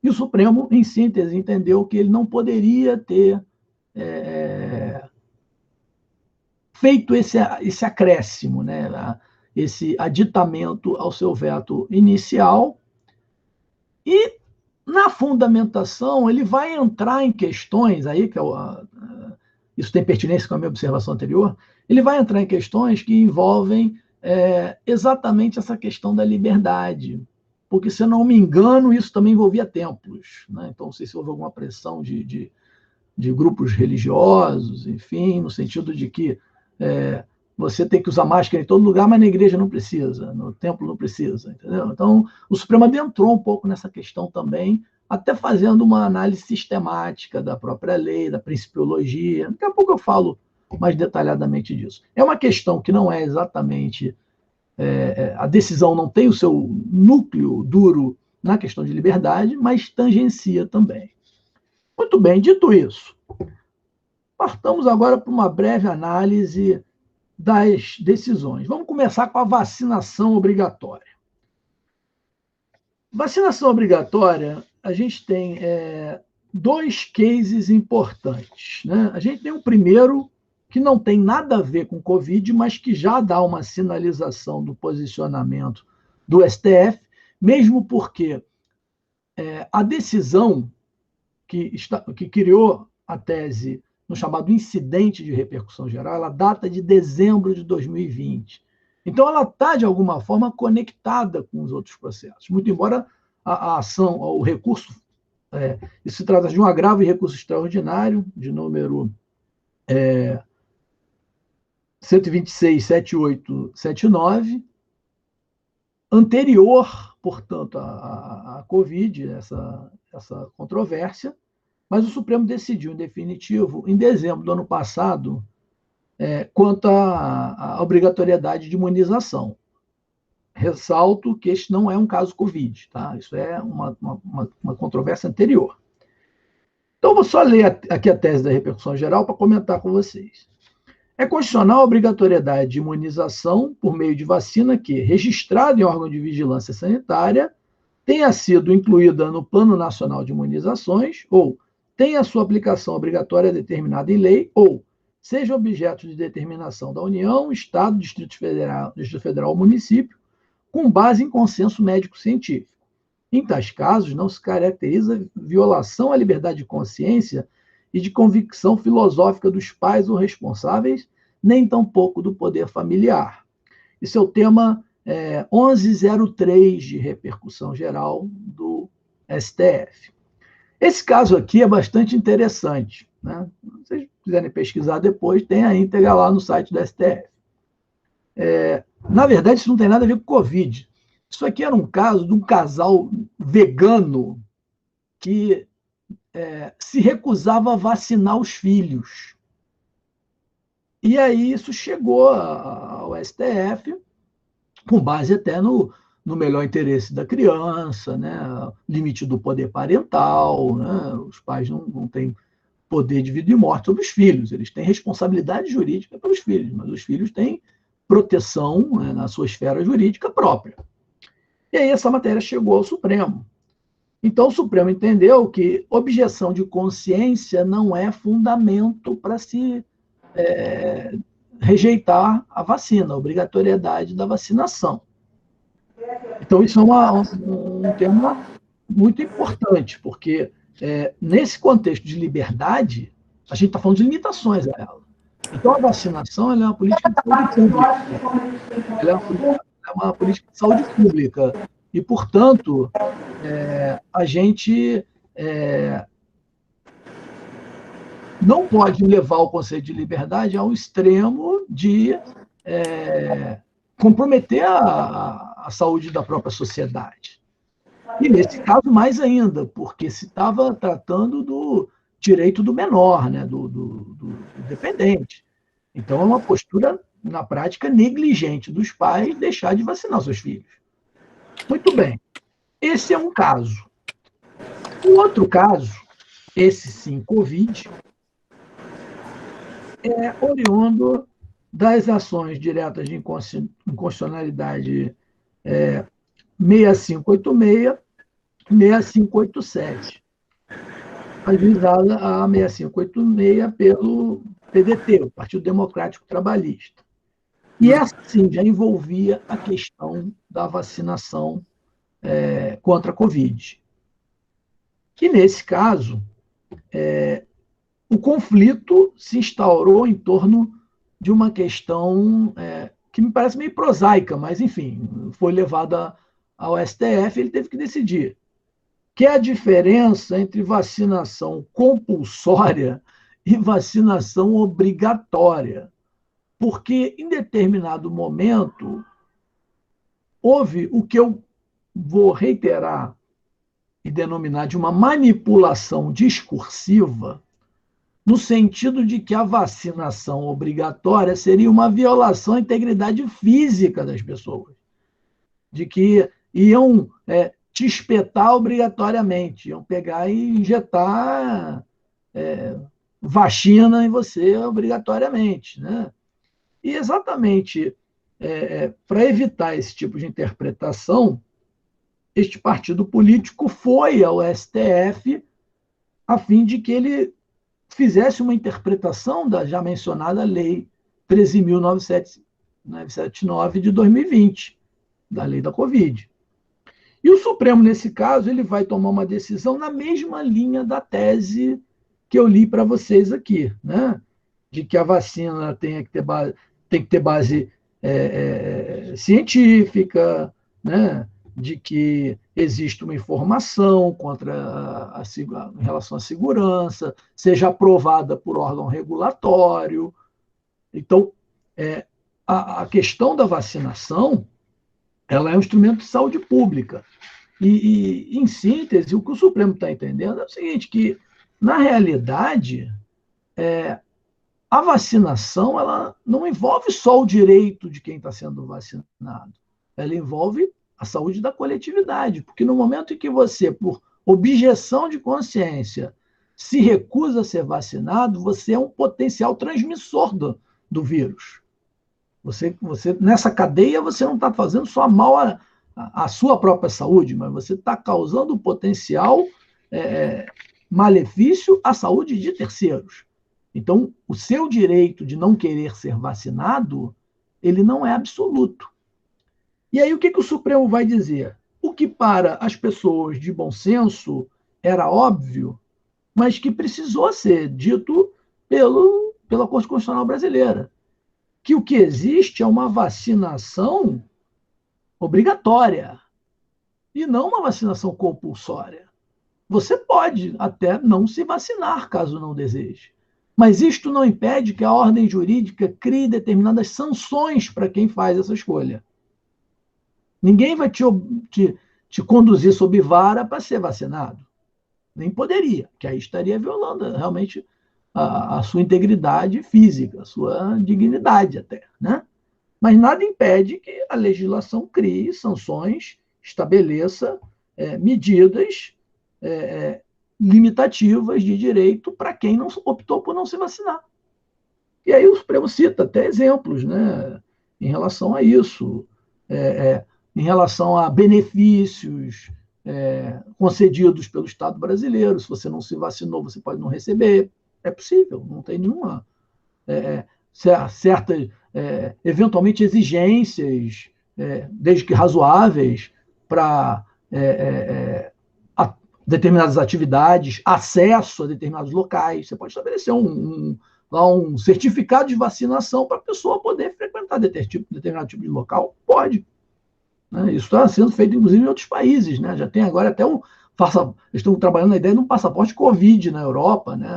E o Supremo, em síntese, entendeu que ele não poderia ter feito esse acréscimo, né? Esse aditamento ao seu veto inicial. E, na fundamentação, ele vai entrar em questões, aí que isso tem pertinência com a minha observação anterior, ele vai entrar em questões que envolvem exatamente essa questão da liberdade. Porque, se eu não me engano, isso também envolvia templos, né? Então, não sei se houve alguma pressão de grupos religiosos, enfim, no sentido de que você tem que usar máscara em todo lugar, mas na igreja não precisa, no templo não precisa, entendeu? Então, o Supremo adentrou um pouco nessa questão também, até fazendo uma análise sistemática da própria lei, da principiologia. Daqui a pouco eu falo mais detalhadamente disso. É uma questão que não é exatamente... a decisão não tem o seu núcleo duro na questão de liberdade, mas tangencia também. Muito bem, dito isso, partamos agora para uma breve análise das decisões. Vamos começar com a vacinação obrigatória. Vacinação obrigatória, a gente tem dois cases importantes, né? A gente tem o primeiro, que não tem nada a ver com Covid, mas que já dá uma sinalização do posicionamento do STF, mesmo porque a decisão que criou a tese no chamado incidente de repercussão geral, ela data de dezembro de 2020. Então, ela está, de alguma forma, conectada com os outros processos. Muito embora a ação, o recurso, isso se trata de um agravo e recurso extraordinário, de número 126.7879, anterior, portanto, à Covid, essa controvérsia, mas o Supremo decidiu, em definitivo, em dezembro do ano passado, quanto à obrigatoriedade de imunização. Ressalto que este não é um caso Covid, tá? Isso é uma controvérsia anterior. Então, vou só ler aqui a tese da repercussão geral para comentar com vocês. É constitucional a obrigatoriedade de imunização por meio de vacina que, registrada em órgão de vigilância sanitária, tenha sido incluída no Plano Nacional de Imunizações ou tenha sua aplicação obrigatória determinada em lei ou seja objeto de determinação da União, Estado, Distrito Federal ou município, com base em consenso médico-científico. Em tais casos, não se caracteriza violação à liberdade de consciência e de convicção filosófica dos pais ou responsáveis, nem tampouco do poder familiar. Esse é o tema 1103 de repercussão geral do STF. Esse caso aqui é bastante interessante, né? Se vocês quiserem pesquisar depois, tem a íntegra lá no site do STF. Na verdade, isso não tem nada a ver com Covid. Isso aqui era um caso de um casal vegano que se recusava a vacinar os filhos. E aí isso chegou ao STF, com base até no melhor interesse da criança, né? Limite do poder parental, né? Os pais não têm poder de vida e morte sobre os filhos, eles têm responsabilidade jurídica pelos filhos, mas os filhos têm proteção, né, na sua esfera jurídica própria. E aí essa matéria chegou ao Supremo. Então, o Supremo entendeu que objeção de consciência não é fundamento para se rejeitar a vacina, a obrigatoriedade da vacinação. Então, isso é um tema muito importante, porque nesse contexto de liberdade, a gente está falando de limitações a ela. Então, a vacinação ela é uma política de saúde pública. Ela é uma política de saúde pública. E, portanto, a gente não pode levar o conceito de liberdade ao extremo de comprometer a saúde da própria sociedade. E, nesse caso, mais ainda, porque se estava tratando do direito do menor, né, do dependente. Então, é uma postura, na prática, negligente dos pais deixar de vacinar seus filhos. Muito bem. Esse é um caso. O outro caso, esse sim, Covid, é oriundo das ações diretas de inconstitucionalidade 6586, 6587, ajuizada a 6586 pelo PDT, o Partido Democrático Trabalhista. E essa, sim, já envolvia a questão da vacinação contra a Covid. Que, nesse caso, o conflito se instaurou em torno de uma questão que me parece meio prosaica, mas, enfim, foi levada ao STF, ele teve que decidir, que é a diferença entre vacinação compulsória e vacinação obrigatória. Porque, em determinado momento, houve o que eu vou reiterar e denominar de uma manipulação discursiva, no sentido de que a vacinação obrigatória seria uma violação à integridade física das pessoas, de que iam te espetar obrigatoriamente, iam pegar e injetar vacina em você obrigatoriamente, né? E exatamente para evitar esse tipo de interpretação, este partido político foi ao STF a fim de que ele fizesse uma interpretação da já mencionada Lei 13.979 de 2020, da Lei da Covid. E o Supremo, nesse caso, ele vai tomar uma decisão na mesma linha da tese que eu li para vocês aqui, né? De que a vacina tem que ter base científica, né? De que existe uma informação em relação à segurança, seja aprovada por órgão regulatório. Então, a questão da vacinação, ela é um instrumento de saúde pública. E, em síntese, o que o Supremo está entendendo é o seguinte, que, na realidade, a vacinação ela não envolve só o direito de quem está sendo vacinado, ela envolve a saúde da coletividade, porque no momento em que você, por objeção de consciência, se recusa a ser vacinado, você é um potencial transmissor do vírus. Você, nessa cadeia, você não está fazendo só mal à sua própria saúde, mas você está causando potencial malefício à saúde de terceiros. Então, o seu direito de não querer ser vacinado, ele não é absoluto. E aí, o que o Supremo vai dizer? O que para as pessoas de bom senso era óbvio, mas que precisou ser dito pela Corte Constitucional Brasileira. Que o que existe é uma vacinação obrigatória e não uma vacinação compulsória. Você pode até não se vacinar, caso não deseje. Mas isto não impede que a ordem jurídica crie determinadas sanções para quem faz essa escolha. Ninguém vai te conduzir sob vara para ser vacinado. Nem poderia, que aí estaria violando realmente a sua integridade física, a sua dignidade até, né? Mas nada impede que a legislação crie sanções, estabeleça medidas limitativas de direito para quem não optou por não se vacinar. E aí o Supremo cita até exemplos, né, em relação a isso, em relação a benefícios concedidos pelo Estado brasileiro. Se você não se vacinou, você pode não receber. É possível, não tem nenhuma certas, eventualmente, exigências, desde que razoáveis, para determinadas atividades, acesso a determinados locais. Você pode estabelecer um certificado de vacinação para a pessoa poder frequentar determinado tipo de local. Pode. Né? Isso está sendo feito, inclusive, em outros países. Né? Já tem agora até estão trabalhando na ideia de um passaporte Covid na Europa. Né?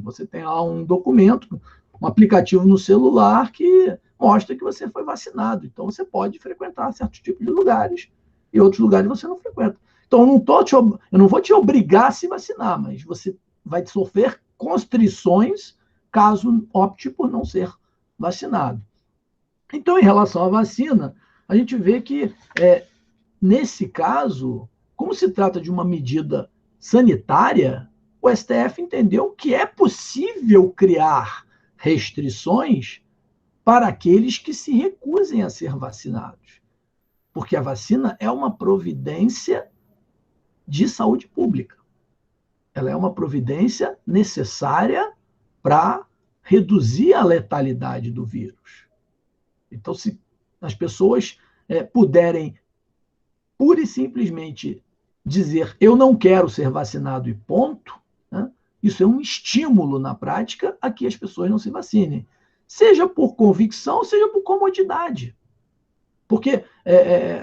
Você tem lá um documento, um aplicativo no celular que mostra que você foi vacinado. Então, você pode frequentar certos tipos de lugares e outros lugares você não frequenta. Então, eu não vou te obrigar a se vacinar, mas você vai sofrer constrições caso opte por não ser vacinado. Então, em relação à vacina, a gente vê que nesse caso, como se trata de uma medida sanitária, o STF entendeu que é possível criar restrições para aqueles que se recusem a ser vacinados. Porque a vacina é uma providência de saúde pública. Ela é uma providência necessária para reduzir a letalidade do vírus. Então, se as pessoas puderem pura e simplesmente dizer eu não quero ser vacinado e ponto, né? Isso é um estímulo na prática a que as pessoas não se vacinem, seja por convicção, seja por comodidade. Porque,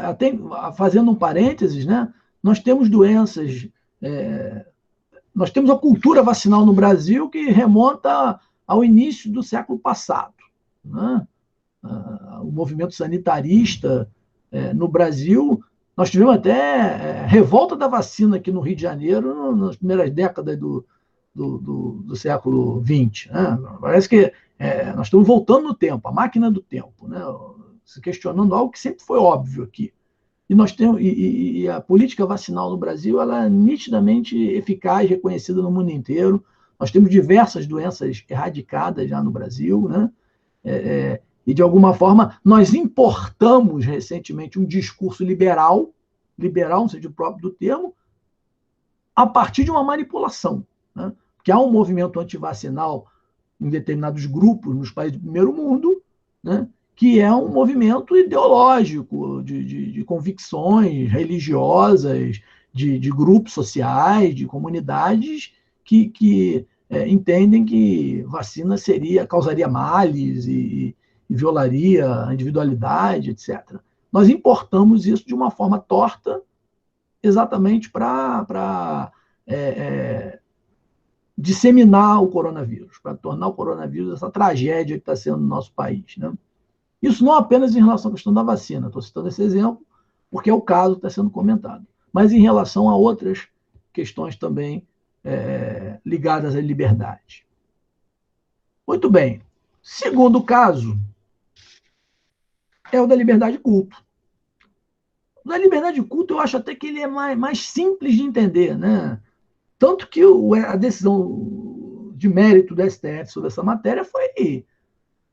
até fazendo um parênteses, né, nós temos doenças, nós temos a cultura vacinal no Brasil que remonta ao início do século passado, né? O movimento sanitarista no Brasil, nós tivemos até revolta da vacina aqui no Rio de Janeiro nas primeiras décadas do século XX. Né? Parece que nós estamos voltando no tempo, a máquina do tempo, né? Se questionando algo que sempre foi óbvio aqui. E nós temos e a política vacinal no Brasil ela é nitidamente eficaz, reconhecida no mundo inteiro. Nós temos diversas doenças erradicadas já no Brasil, né? E, de alguma forma, nós importamos recentemente um discurso liberal no sentido próprio do termo, a partir de uma manipulação, né? Porque há um movimento antivacinal em determinados grupos nos países do primeiro mundo, né? Que é um movimento ideológico, de convicções religiosas, de grupos sociais, de comunidades que entendem que vacina causaria males e violaria a individualidade, etc. Nós importamos isso de uma forma torta, exatamente para disseminar o coronavírus, para tornar o coronavírus essa tragédia que está sendo no nosso país, né? Isso não apenas em relação à questão da vacina, estou citando esse exemplo, porque é o caso que está sendo comentado, mas em relação a outras questões também ligadas à liberdade. Muito bem. Segundo caso é o da liberdade de culto. O da liberdade de culto eu acho até que ele é mais simples de entender, né? Tanto que a decisão de mérito do STF sobre essa matéria foi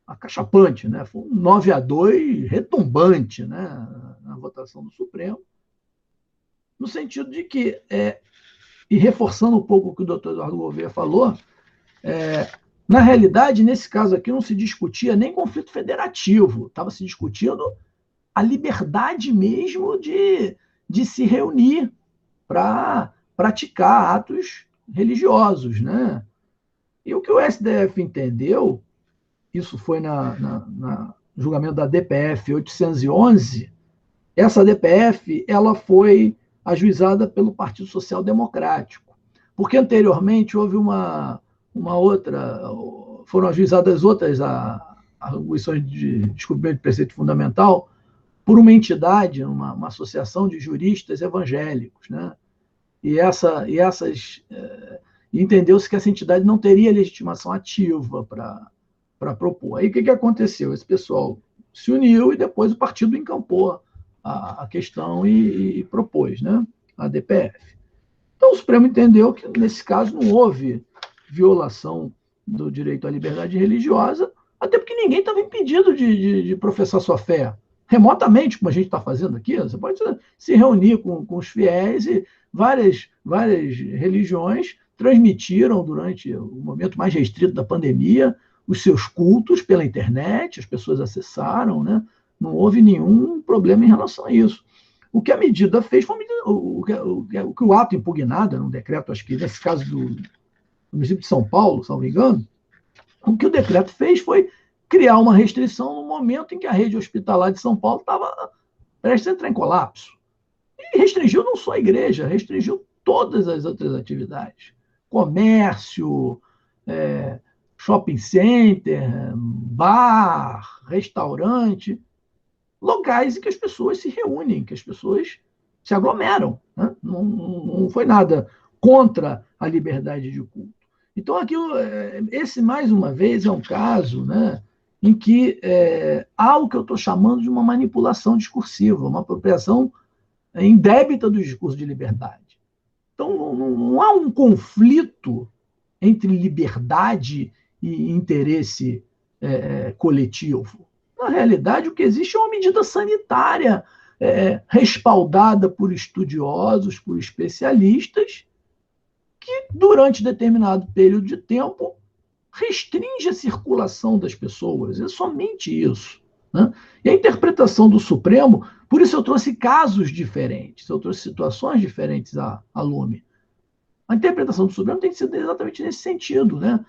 acachapante, né? Foi um 9-2 retumbante, né? Na votação do Supremo, no sentido de que, e reforçando um pouco o que o doutor Eduardo Gouveia falou, na realidade, nesse caso aqui, não se discutia nem conflito federativo, estava se discutindo a liberdade mesmo de se reunir para praticar atos religiosos, né? E o que o STF entendeu, isso foi no julgamento da DPF 811, essa DPF ela foi ajuizada pelo Partido Social Democrático, porque anteriormente houve uma outra, foram ajuizadas outras arguições de descumprimento de preceito fundamental por uma entidade, uma associação de juristas evangélicos, né? Entendeu-se que essa entidade não teria legitimação ativa para propor. Aí o que aconteceu? Esse pessoal se uniu e depois o partido encampou a questão e propôs, né, a DPF. Então o Supremo entendeu que, nesse caso, não houve violação do direito à liberdade religiosa, até porque ninguém estava impedido de professar sua fé remotamente, como a gente está fazendo aqui. Você pode se reunir com os fiéis e várias religiões transmitiram, durante o momento mais restrito da pandemia, os seus cultos pela internet, as pessoas acessaram, né? Não houve nenhum problema em relação a isso. O que a medida fez foi o que o ato impugnado, era um decreto, acho que nesse caso do município de São Paulo, se não me engano, o que o decreto fez foi criar uma restrição no momento em que a rede hospitalar de São Paulo estava prestes a entrar em colapso. E restringiu não só a igreja, restringiu todas as outras atividades. Comércio, shopping center, bar, restaurante, locais em que as pessoas se reúnem, que as pessoas se aglomeram, né? Não foi nada contra a liberdade de culto. Então, aqui, esse, mais uma vez, é um caso, né, em que há o que eu estou chamando de uma manipulação discursiva, uma apropriação indébita do discurso de liberdade. Então, não há um conflito entre liberdade e interesse coletivo. Na realidade, o que existe é uma medida sanitária respaldada por estudiosos, por especialistas, que, durante determinado período de tempo, restringe a circulação das pessoas. É somente isso. Né? E a interpretação do Supremo, por isso eu trouxe casos diferentes, eu trouxe situações diferentes à lume. A interpretação do Supremo tem que ser exatamente nesse sentido. Né?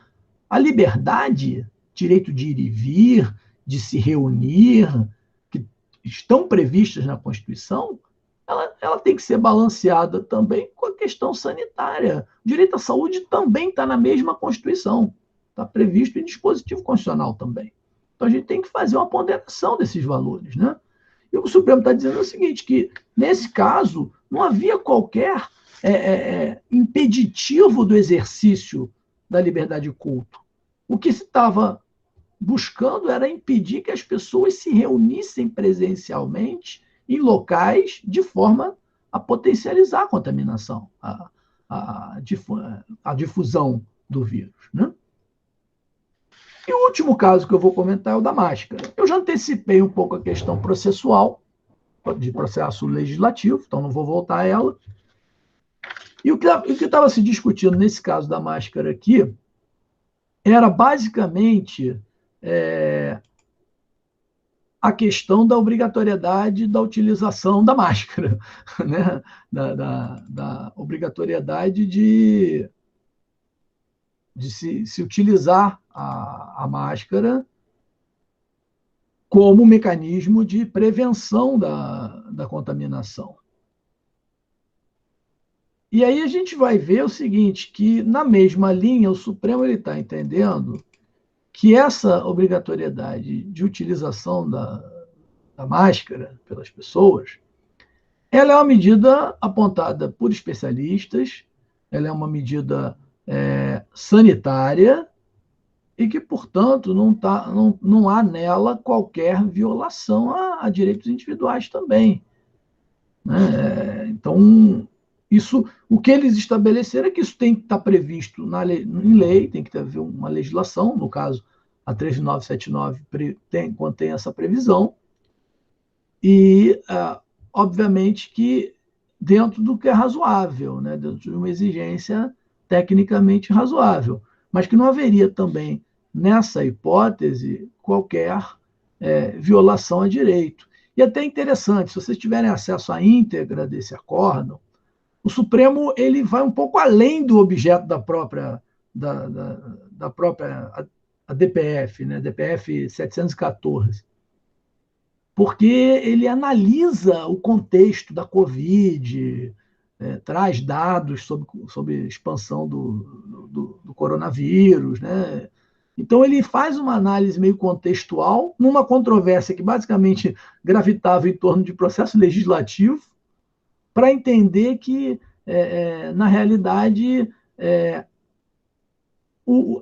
A liberdade, direito de ir e vir, de se reunir, que estão previstas na Constituição, ela tem que ser balanceada também com a questão sanitária. O direito à saúde também está na mesma Constituição, está previsto em dispositivo constitucional também. Então a gente tem que fazer uma ponderação desses valores. Né? E o Supremo está dizendo o seguinte, que nesse caso não havia qualquer impeditivo do exercício da liberdade de culto. O que se estava buscando era impedir que as pessoas se reunissem presencialmente em locais de forma a potencializar a contaminação, a difusão do vírus. Né? E o último caso que eu vou comentar é o da máscara. Eu já antecipei um pouco a questão processual, de processo legislativo, então não vou voltar a ela. E o que estava se discutindo nesse caso da máscara aqui era basicamente a questão da obrigatoriedade da utilização da máscara, né? da obrigatoriedade de se utilizar a máscara como mecanismo de prevenção da contaminação. E aí a gente vai ver o seguinte, que na mesma linha o Supremo está entendendo que essa obrigatoriedade de utilização da máscara pelas pessoas, ela é uma medida apontada por especialistas, ela é uma medida sanitária e que, portanto, não há nela qualquer violação a direitos individuais também. Né? Então, o que eles estabeleceram é que isso tem que estar previsto em lei, tem que haver uma legislação, no caso, a 13979 contém essa previsão, e, obviamente, que dentro do que é razoável, né, dentro de uma exigência tecnicamente razoável, mas que não haveria também, nessa hipótese, qualquer violação a direito. E até interessante, se vocês tiverem acesso à íntegra desse acórdão, o Supremo ele vai um pouco além do objeto da própria DPF, né, DPF 714, porque ele analisa o contexto da Covid, traz dados sobre a expansão do coronavírus, né? Então ele faz uma análise meio contextual numa controvérsia que basicamente gravitava em torno de processo legislativo, para entender que, na realidade,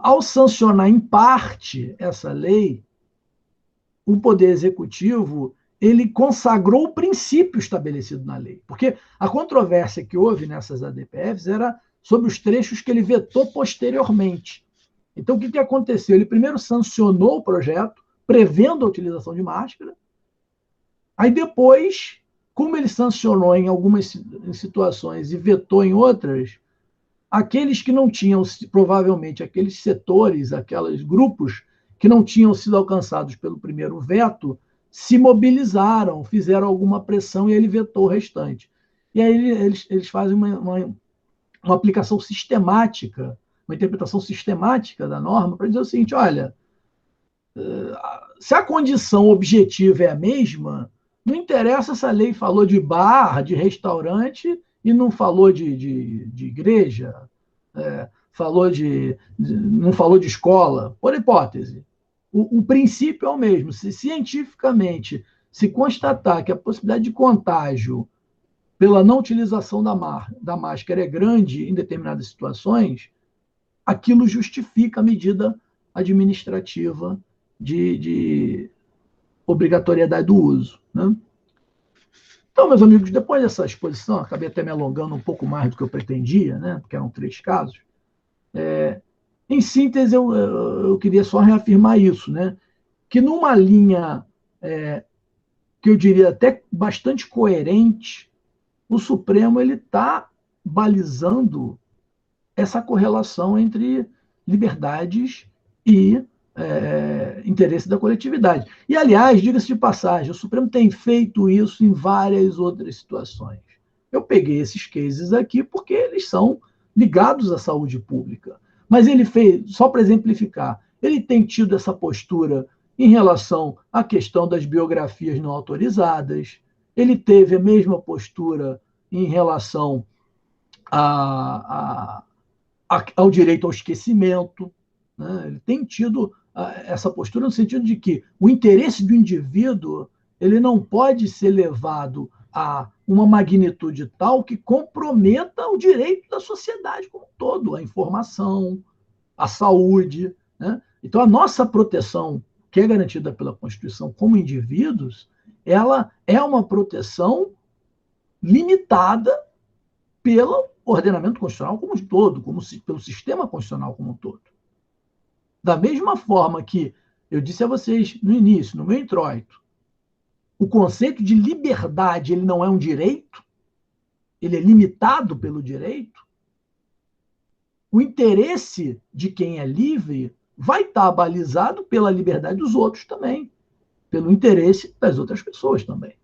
ao sancionar em parte essa lei, o Poder Executivo ele consagrou o princípio estabelecido na lei. Porque a controvérsia que houve nessas ADPFs era sobre os trechos que ele vetou posteriormente. Então, o que aconteceu? Ele primeiro sancionou o projeto, prevendo a utilização de máscara, aí depois, como ele sancionou em algumas situações e vetou em outras, aqueles que não tinham, provavelmente, aqueles setores, aqueles grupos que não tinham sido alcançados pelo primeiro veto, se mobilizaram, fizeram alguma pressão e ele vetou o restante. E aí eles fazem uma aplicação sistemática, uma interpretação sistemática da norma para dizer o seguinte, olha, se a condição objetiva é a mesma, não interessa se a lei falou de bar, de restaurante, e não falou de igreja, não falou de escola, por hipótese. O princípio é o mesmo. Se cientificamente se constatar que a possibilidade de contágio pela não utilização da máscara é grande em determinadas situações, aquilo justifica a medida administrativa de obrigatoriedade do uso. Né? Então, meus amigos, depois dessa exposição, acabei até me alongando um pouco mais do que eu pretendia, né? Porque eram 3 casos. Em síntese, eu queria só reafirmar isso, né? Que numa linha que eu diria até bastante coerente, o Supremo está balizando essa correlação entre liberdades e interesse da coletividade. E, aliás, diga-se de passagem, o Supremo tem feito isso em várias outras situações. Eu peguei esses cases aqui porque eles são ligados à saúde pública. Mas ele fez, só para exemplificar, ele tem tido essa postura em relação à questão das biografias não autorizadas, ele teve a mesma postura em relação ao direito ao esquecimento, né? Ele tem tido essa postura no sentido de que o interesse do indivíduo ele não pode ser levado a uma magnitude tal que comprometa o direito da sociedade como um todo, a informação, a saúde, né? Então, a nossa proteção, que é garantida pela Constituição como indivíduos, ela é uma proteção limitada pelo ordenamento constitucional como um todo, pelo sistema constitucional como um todo. Da mesma forma que eu disse a vocês no início, no meu introito, o conceito de liberdade ele não é um direito, ele é limitado pelo direito, o interesse de quem é livre vai estar balizado pela liberdade dos outros também, pelo interesse das outras pessoas também.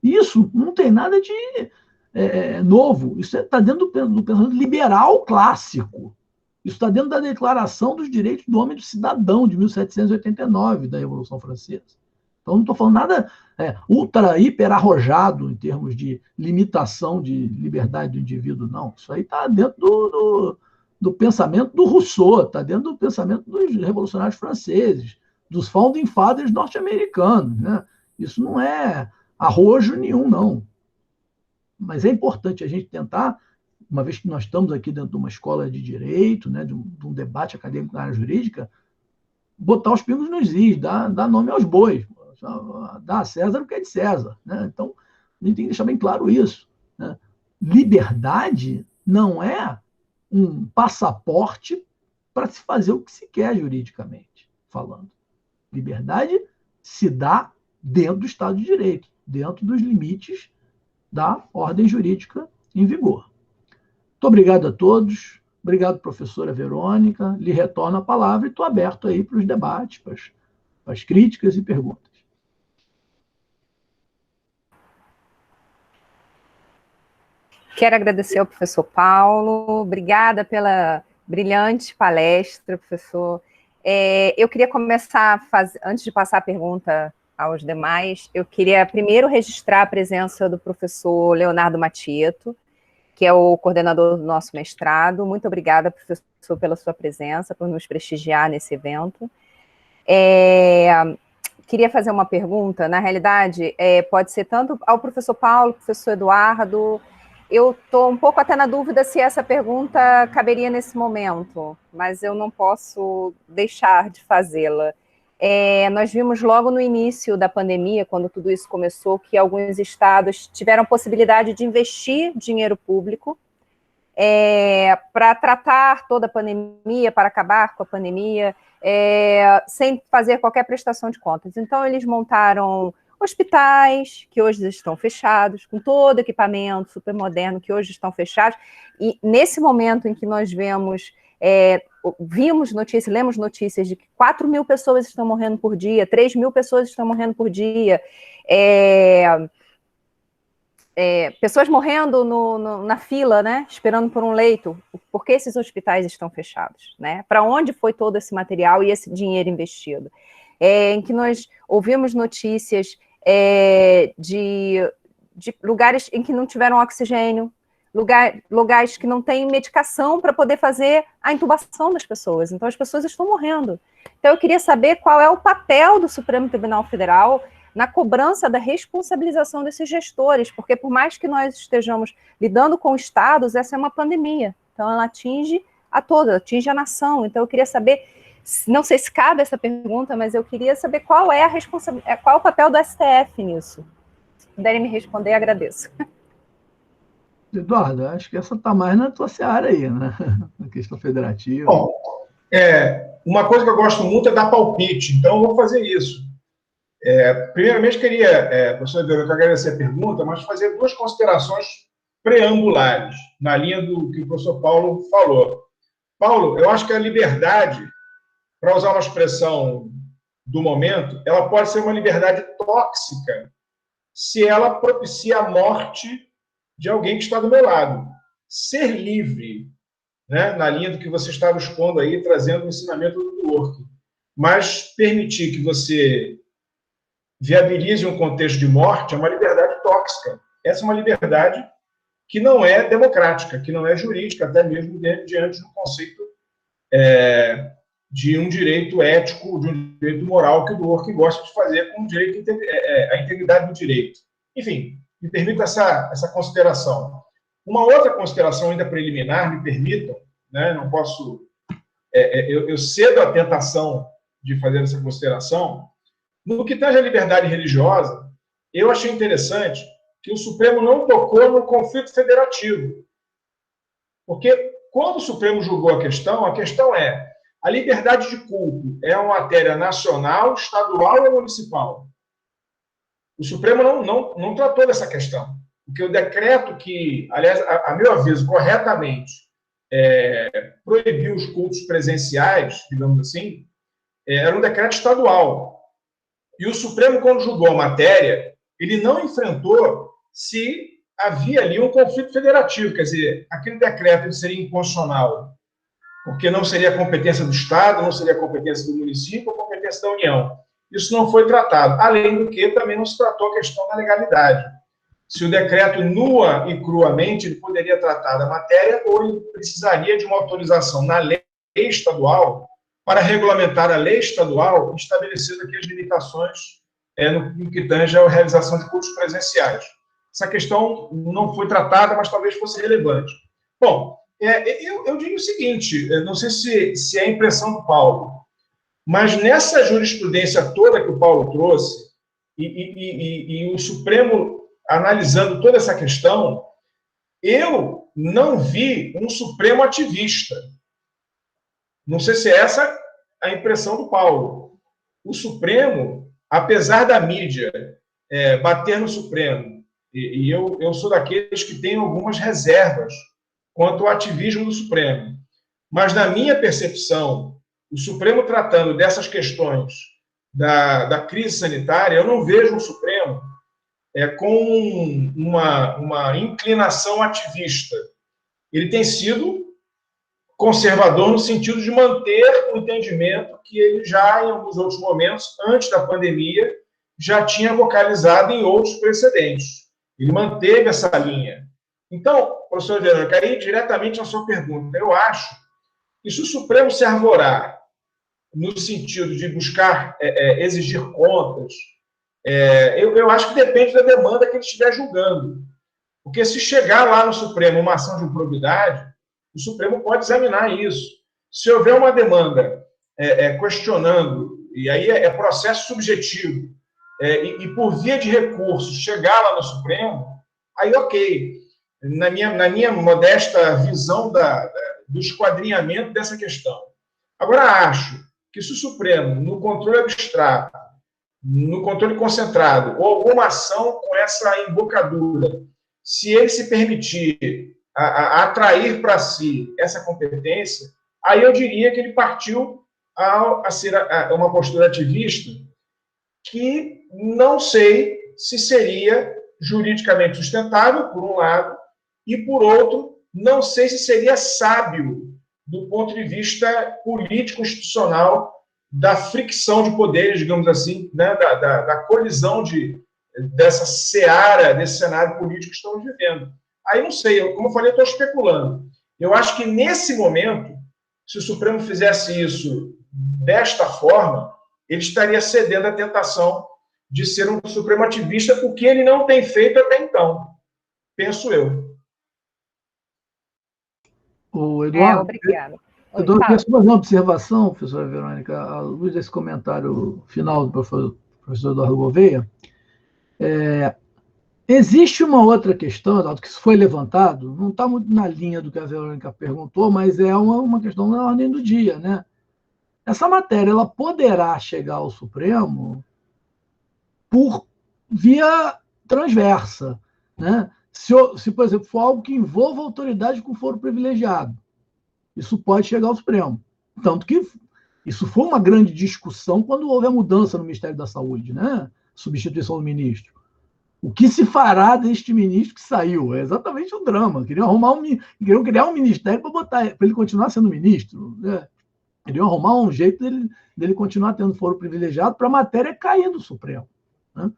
Isso não tem nada de novo, isso está dentro do pensamento liberal clássico. Isso está dentro da Declaração dos Direitos do Homem e do Cidadão, de 1789, da Revolução Francesa. Então, não estou falando nada ultra, hiper arrojado em termos de limitação de liberdade do indivíduo, não. Isso aí está dentro do pensamento do Rousseau, está dentro do pensamento dos revolucionários franceses, dos founding fathers norte-americanos, né? Isso não é arrojo nenhum, não. Mas é importante a gente tentar, uma vez que nós estamos aqui dentro de uma escola de direito, né, de um debate acadêmico na área jurídica, botar os pingos nos is, dar nome aos bois, dar a César o que é de César, né? Então, a gente tem que deixar bem claro isso, né? Liberdade não é um passaporte para se fazer o que se quer juridicamente falando. Liberdade se dá dentro do Estado de Direito, dentro dos limites da ordem jurídica em vigor. Muito obrigado a todos. Obrigado, professora Verônica. Lhe retorno a palavra e estou aberto aí para os debates, para as críticas e perguntas. Quero agradecer ao professor Paulo. Obrigada pela brilhante palestra, professor. Eu queria começar, antes de passar a pergunta aos demais, eu queria primeiro registrar a presença do professor Leonardo Matieto, que é o coordenador do nosso mestrado. Muito obrigada, professor, pela sua presença, por nos prestigiar nesse evento. Queria fazer uma pergunta, na realidade, pode ser tanto ao professor Paulo, professor Eduardo. Eu estou um pouco até na dúvida se essa pergunta caberia nesse momento, mas eu não posso deixar de fazê-la. Nós vimos logo no início da pandemia, quando tudo isso começou, que alguns estados tiveram possibilidade de investir dinheiro público para tratar toda a pandemia, para acabar com a pandemia, sem fazer qualquer prestação de contas. Então, eles montaram hospitais, que hoje estão fechados, com todo equipamento super moderno, que hoje estão fechados, e nesse momento em que nós lemos notícias de que 4.000 pessoas estão morrendo por dia, 3.000 pessoas estão morrendo por dia, pessoas morrendo na fila, né, esperando por um leito, porque esses hospitais estão fechados, né? Para onde foi todo esse material e esse dinheiro investido? Em que nós ouvimos notícias de lugares em que não tiveram oxigênio, lugares que não têm medicação para poder fazer a intubação das pessoas. Então, as pessoas estão morrendo. Então, eu queria saber qual é o papel do Supremo Tribunal Federal na cobrança da responsabilização desses gestores, porque por mais que nós estejamos lidando com estados, essa é uma pandemia. Então, ela atinge a toda, atinge a nação. Então, eu queria saber, não sei se cabe essa pergunta, mas eu queria saber qual é o papel do STF nisso. puderem me responder, agradeço. Eduardo, acho que essa está mais na tua seara aí, né? Na questão federativa. Bom, uma coisa que eu gosto muito é dar palpite, então eu vou fazer isso. Primeiramente, queria, professor Verônica, agradecer a pergunta, mas fazer duas considerações preambulares, na linha do que o professor Paulo falou. Paulo, eu acho que a liberdade, para usar uma expressão do momento, ela pode ser uma liberdade tóxica se ela propicia a morte de alguém que está do meu lado. Ser livre, né, na linha do que você estava expondo aí, trazendo o ensinamento do Dworkin, mas permitir que você viabilize um contexto de morte é uma liberdade tóxica. Essa é uma liberdade que não é democrática, que não é jurídica, até mesmo diante do conceito de um direito ético, de um direito moral que o Dworkin gosta de fazer com o direito, a integridade do direito. Enfim, me permita essa consideração. Uma outra consideração ainda preliminar, me permitam, né, não posso... eu cedo à tentação de fazer essa consideração. No que tange à liberdade religiosa, eu achei interessante que o Supremo não tocou no conflito federativo. Porque, quando o Supremo julgou a questão é: a liberdade de culto é uma matéria nacional, estadual ou municipal? O Supremo não tratou dessa questão. Porque o decreto que, aliás, a meu aviso, corretamente, proibiu os cultos presenciais, digamos assim, era um decreto estadual. E o Supremo, quando julgou a matéria, ele não enfrentou se havia ali um conflito federativo, quer dizer, aquele decreto ele seria inconstitucional, porque não seria competência do Estado, não seria competência do município ou competência da União. Isso não foi tratado. Além do que, também não se tratou a questão da legalidade. Se o decreto nua e cruamente ele poderia tratar da matéria ou ele precisaria de uma autorização na lei estadual para regulamentar a lei estadual, estabelecendo aqui as limitações no que tange à realização de cultos presenciais. Essa questão não foi tratada, mas talvez fosse relevante. Bom, eu digo o seguinte, não sei se é a impressão do Paulo, mas nessa jurisprudência toda que o Paulo trouxe, e o Supremo analisando toda essa questão, eu não vi um Supremo ativista. Não sei se é essa a impressão do Paulo. O Supremo, apesar da mídia bater no Supremo, e eu sou daqueles que têm algumas reservas quanto ao ativismo do Supremo, mas na minha percepção, o Supremo tratando dessas questões da crise sanitária, eu não vejo o Supremo com uma inclinação ativista. Ele tem sido conservador no sentido de manter o entendimento que ele já, em alguns outros momentos, antes da pandemia, já tinha vocalizado em outros precedentes. Ele manteve essa linha. Então, professor Verônica, aí diretamente à sua pergunta, eu acho que se o Supremo se arvorar no sentido de buscar exigir contas, eu acho que depende da demanda que ele estiver julgando. Porque se chegar lá no Supremo uma ação de improbidade, o Supremo pode examinar isso. Se houver uma demanda questionando, e aí é processo subjetivo, e por via de recurso chegar lá no Supremo, aí ok. Na minha modesta visão do esquadrinhamento dessa questão. Agora, acho que se o Supremo, no controle abstrato, no controle concentrado, ou alguma ação com essa embocadura, se ele se permitir atrair para si essa competência, aí eu diria que ele partiu a ser uma postura ativista que não sei se seria juridicamente sustentável, por um lado, e, por outro, não sei se seria sábio do ponto de vista político-institucional da fricção de poderes, digamos assim, né, da colisão dessa seara, desse cenário político que estamos vivendo. Aí não sei, como eu falei, eu estou especulando. Eu acho que, nesse momento, se o Supremo fizesse isso desta forma, ele estaria cedendo à tentação de ser um Supremo ativista, porque ele não tem feito até então. Penso eu. O Eduardo, obrigada. Eu queria fazer uma observação, professora Verônica, à luz desse comentário final do professor Eduardo Gouveia. Existe uma outra questão, Adalto, que isso foi levantado, não está muito na linha do que a Verônica perguntou, mas é uma questão na ordem do dia, né? Essa matéria ela poderá chegar ao Supremo por via transversa, né? Se, por exemplo, for algo que envolva autoridade com foro privilegiado, isso pode chegar ao Supremo. Tanto que isso foi uma grande discussão quando houve a mudança no Ministério da Saúde, né? Substituição do ministro. O que se fará deste ministro que saiu? É exatamente o drama. Queriam criar um ministério para ele continuar sendo ministro, né? Queriam arrumar um jeito dele continuar tendo foro privilegiado para a matéria cair do Supremo, né?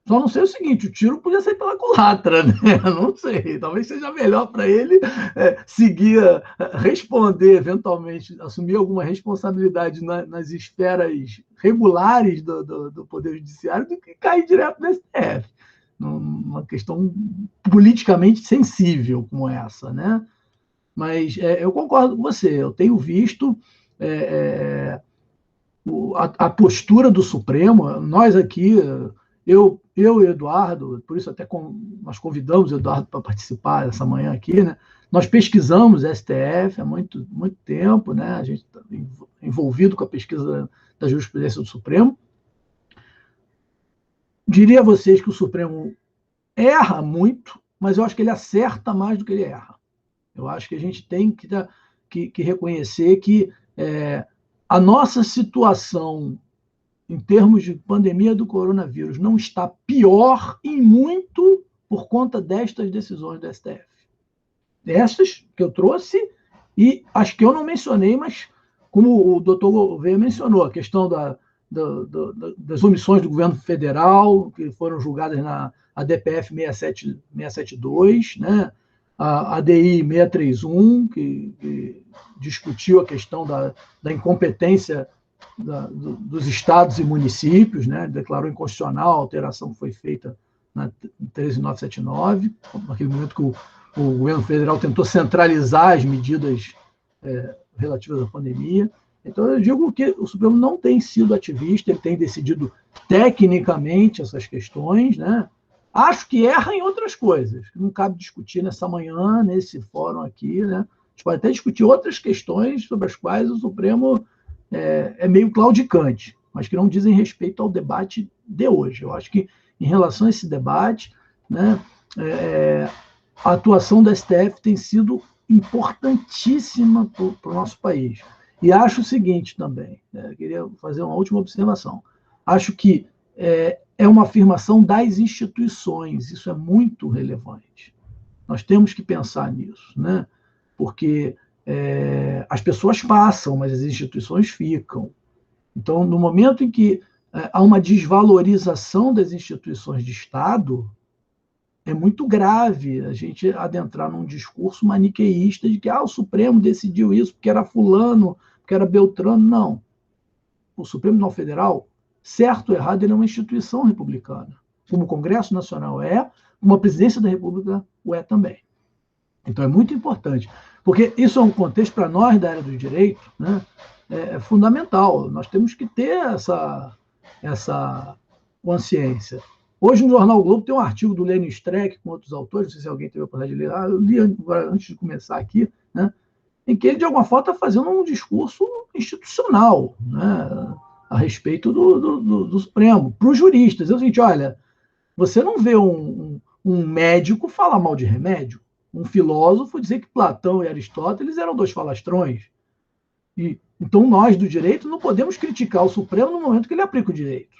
Só não sei o seguinte, o tiro podia ser pela culatra, né? Não sei, talvez seja melhor para ele responder, eventualmente, assumir alguma responsabilidade nas esferas regulares do Poder Judiciário do que cair direto no STF, numa questão politicamente sensível como essa, né? Mas eu concordo com você, eu tenho visto a postura do Supremo, nós aqui... Eu e o Eduardo, por isso até nós convidamos o Eduardo para participar essa manhã aqui, né? Nós pesquisamos STF há muito, muito tempo, né? A gente está envolvido com a pesquisa da jurisprudência do Supremo. Diria a vocês que o Supremo erra muito, mas eu acho que ele acerta mais do que ele erra. Eu acho que a gente tem que reconhecer que a nossa situação em termos de pandemia do coronavírus, não está pior em muito por conta destas decisões do STF. Essas que eu trouxe e as que eu não mencionei, mas como o doutor Gouveia mencionou, a questão das omissões do governo federal, que foram julgadas na ADPF 672, né? A ADI 631, que discutiu a questão da incompetência dos estados e municípios, né? Declarou inconstitucional a alteração que foi feita na 13979, naquele momento que o governo federal tentou centralizar as medidas relativas à pandemia. Então, eu digo que o Supremo não tem sido ativista, ele tem decidido tecnicamente essas questões, né? Acho que erra em outras coisas, que não cabe discutir nessa manhã, nesse fórum aqui, né? A gente pode até discutir outras questões sobre as quais o Supremo é meio claudicante, mas que não dizem respeito ao debate de hoje. Eu acho que, em relação a esse debate, né, a atuação do STF tem sido importantíssima para o nosso país. E acho o seguinte também, queria fazer uma última observação. Acho que é uma afirmação das instituições, isso é muito relevante. Nós temos que pensar nisso, né? Porque as pessoas passam, mas as instituições ficam. Então, no momento em que há uma desvalorização das instituições de Estado, é muito grave a gente adentrar num discurso maniqueísta de que o Supremo decidiu isso porque era fulano, porque era Beltrano. Não. O Supremo Tribunal Federal, certo ou errado, ele é uma instituição republicana. Como o Congresso Nacional como a Presidência da República o é também. Então, é muito importante. Porque isso é um contexto, para nós da área do direito, né, fundamental. Nós temos que ter essa consciência. Hoje, no Jornal o Globo, tem um artigo do Lênin Streck com outros autores, não sei se alguém teve a oportunidade de ler, eu li antes de começar aqui, né, em que ele, de alguma forma, está fazendo um discurso institucional, né, a respeito do Supremo, para os juristas. É o seguinte, olha, você não vê um médico falar mal de remédio, um filósofo dizer que Platão e Aristóteles eram dois falastrões. Então, nós, do direito, não podemos criticar o Supremo no momento que ele aplica o direito.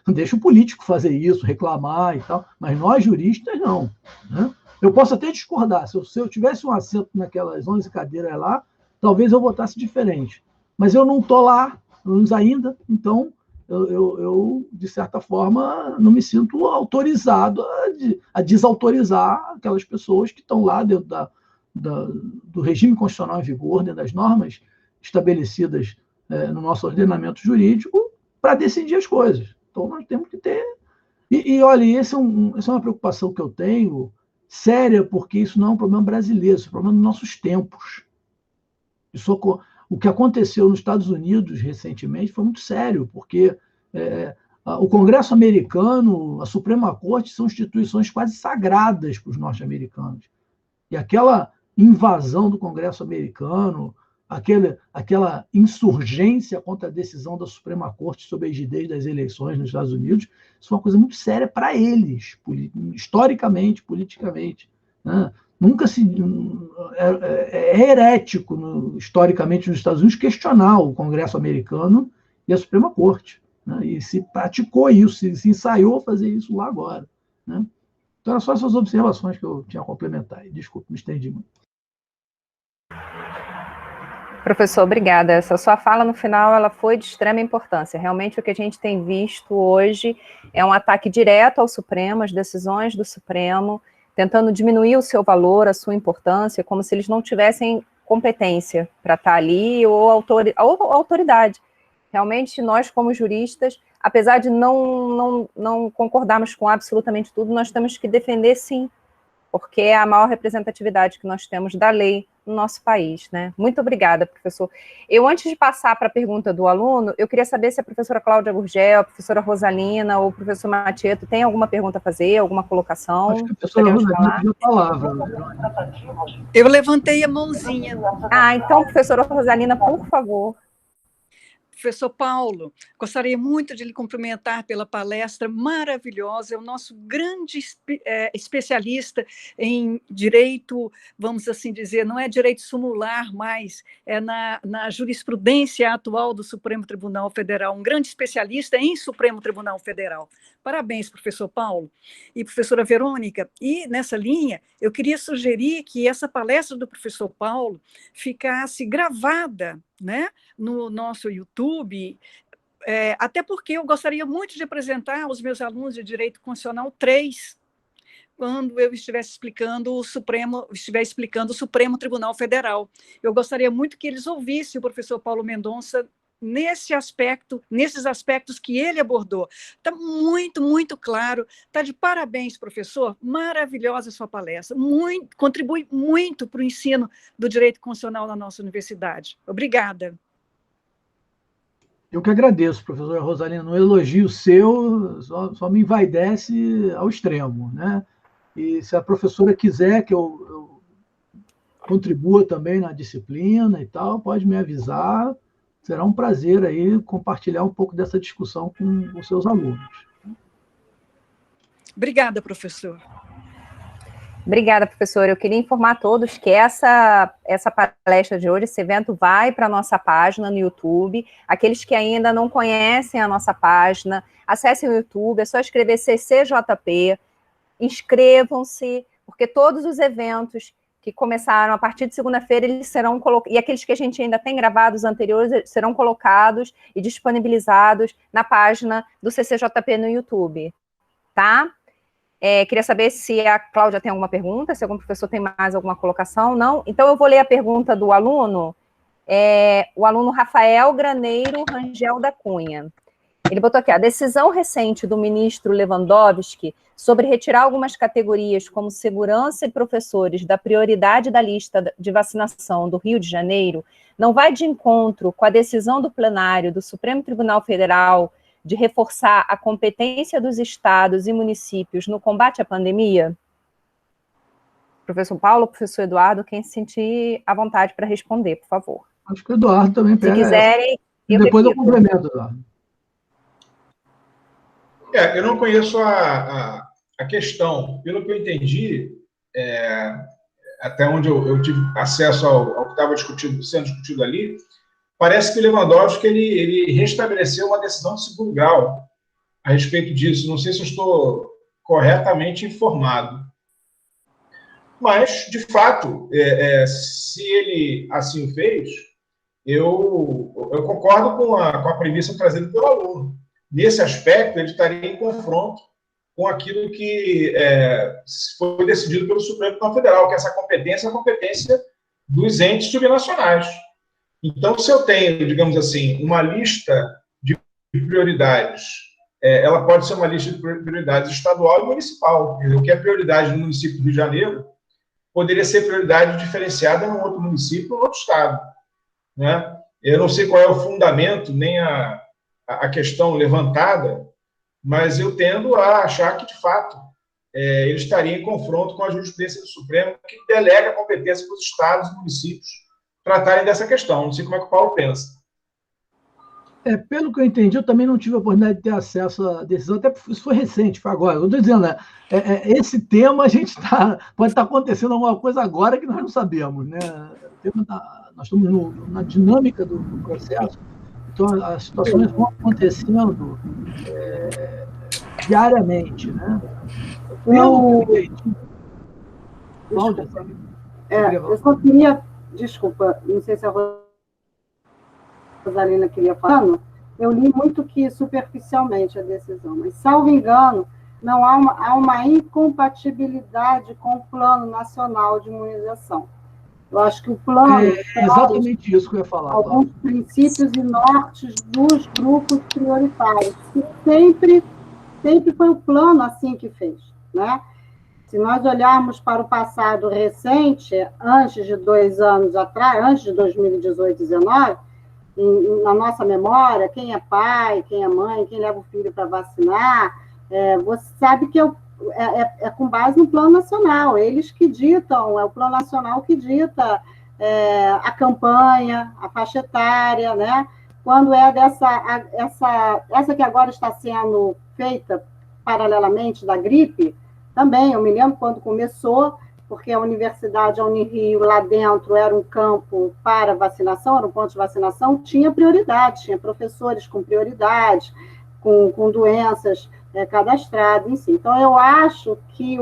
Deixa o político fazer isso, reclamar e tal, mas nós, juristas, não. Né? Eu posso até discordar. Se eu tivesse um assento naquelas 11 cadeiras lá, talvez eu votasse diferente. Mas eu não estou lá, pelo menos ainda, então eu, de certa forma, não me sinto autorizado a desautorizar aquelas pessoas que estão lá dentro do regime constitucional em vigor, dentro das normas estabelecidas no nosso ordenamento jurídico, para decidir as coisas. Então, nós temos que ter... E olha, essa é uma preocupação que eu tenho, séria, porque isso não é um problema brasileiro, isso é um problema dos nossos tempos. O que aconteceu nos Estados Unidos recentemente foi muito sério, porque o Congresso americano, a Suprema Corte, são instituições quase sagradas para os norte-americanos. E aquela invasão do Congresso americano, aquela insurgência contra a decisão da Suprema Corte sobre a rigidez das eleições nos Estados Unidos, isso é uma coisa muito séria para eles, historicamente, politicamente. Né? Nunca se... É herético, historicamente, nos Estados Unidos, questionar o Congresso americano e a Suprema Corte. Né? E se praticou isso, se ensaiou fazer isso lá agora. Né? Então, eram só essas observações que eu tinha a complementar. Desculpe, me estendi muito. Professor, obrigada. Essa sua fala no final, ela foi de extrema importância. Realmente, o que a gente tem visto hoje é um ataque direto ao Supremo, às decisões do Supremo, tentando diminuir o seu valor, a sua importância, como se eles não tivessem competência para estar ali, ou autoridade. Realmente, nós, como juristas, apesar de não concordarmos com absolutamente tudo, nós temos que defender, sim, porque é a maior representatividade que nós temos da lei no nosso país, né? Muito obrigada, professor. Eu, antes de passar para a pergunta do aluno, eu queria saber se a professora Cláudia Gurgel, a professora Rosalina ou o professor Matieto tem alguma pergunta a fazer, alguma colocação? Acho que a professora Rosalina pediu a palavra. Eu levantei a mãozinha. Então, professora Rosalina, por favor. Professor Paulo, gostaria muito de lhe cumprimentar pela palestra maravilhosa, é o nosso grande especialista em direito, vamos assim dizer, não é direito sumular, mas é na jurisprudência atual do Supremo Tribunal Federal, um grande especialista em Supremo Tribunal Federal. Parabéns, professor Paulo e professora Verônica. E, nessa linha, eu queria sugerir que essa palestra do professor Paulo ficasse gravada, né, no nosso YouTube, até porque eu gostaria muito de apresentar aos meus alunos de Direito Constitucional 3, quando eu estiver explicando o Supremo Tribunal Federal. Eu gostaria muito que eles ouvissem o professor Paulo Mendonça nesses aspectos que ele abordou. Está muito, muito claro. Está de parabéns, professor. Maravilhosa a sua palestra. Contribui muito para o ensino do direito constitucional na nossa universidade. Obrigada. Eu que agradeço, professora Rosalina. Um elogio seu só me envaidece ao extremo. Né? E se a professora quiser que eu contribua também na disciplina e tal, pode me avisar. Será um prazer aí compartilhar um pouco dessa discussão com os seus alunos. Obrigada, professor. Obrigada, professora. Eu queria informar a todos que essa palestra de hoje, esse evento vai para a nossa página no YouTube. Aqueles que ainda não conhecem a nossa página, acessem o YouTube, é só escrever CCJP, inscrevam-se, porque todos os eventos que começaram a partir de segunda-feira, eles serão colocados, e aqueles que a gente ainda tem gravados anteriores, serão colocados e disponibilizados na página do CCJP no YouTube, tá? Queria saber se a Cláudia tem alguma pergunta, se algum professor tem mais alguma colocação, não? Então, eu vou ler a pergunta do aluno, o aluno Rafael Graneiro Rangel da Cunha. Ele botou aqui, a decisão recente do ministro Lewandowski sobre retirar algumas categorias como segurança e professores da prioridade da lista de vacinação do Rio de Janeiro não vai de encontro com a decisão do plenário do Supremo Tribunal Federal de reforçar a competência dos estados e municípios no combate à pandemia? Professor Paulo, professor Eduardo, quem se sentir à vontade para responder, por favor. Acho que o Eduardo também pega. Se quiserem, depois eu complemento, Eduardo. Eu não conheço a questão. Pelo que eu entendi, até onde eu tive acesso ao que estava sendo discutido ali, parece que o Lewandowski ele restabeleceu uma decisão de segundo grau a respeito disso. Não sei se eu estou corretamente informado. Mas, de fato, se ele assim o fez, eu concordo com a premissa trazida pelo aluno. Nesse aspecto, ele estaria em confronto com aquilo que foi decidido pelo Supremo Tribunal Federal, que essa competência é a competência dos entes subnacionais. Então, se eu tenho, digamos assim, uma lista de prioridades, ela pode ser uma lista de prioridades estadual e municipal. O que é prioridade no município do Rio de Janeiro poderia ser prioridade diferenciada em um outro município ou em outro estado. Né? Eu não sei qual é o fundamento, nem a questão levantada mas eu tendo a achar que, de fato, ele estaria em confronto com a jurisprudência do Supremo, que delega a competência para os estados e municípios tratarem dessa questão. Não sei como é que o Paulo pensa. Pelo que eu entendi, eu também não tive a oportunidade de ter acesso à decisão, até porque isso foi recente, foi agora. Eu estou dizendo, esse tema pode estar acontecendo alguma coisa agora que nós não sabemos, né? Nós estamos na dinâmica do processo, então as situações vão acontecendo diariamente, né? Eu só queria, desculpa, não sei se a Rosalina queria falar, eu li muito que superficialmente a decisão, mas, salvo engano, não há uma incompatibilidade com o Plano Nacional de Imunização. Eu acho que o plano... É exatamente isso que eu ia falar. Alguns princípios e nortes dos grupos prioritários, que sempre foi o plano assim que fez, né? Se nós olharmos para o passado recente, antes de 2 anos atrás, antes de 2018 e 2019, na nossa memória, quem é pai, quem é mãe, quem leva o filho para vacinar, você sabe que é com base no Plano Nacional, eles que ditam, é o Plano Nacional que dita a campanha, a faixa etária, né? Quando essa que agora está sendo feita paralelamente da gripe, também, eu me lembro quando começou, porque a Universidade Unirio, lá dentro, era um campo para vacinação, era um ponto de vacinação, tinha prioridade, tinha professores com prioridade, com doenças cadastradas, em si. Então, eu acho que,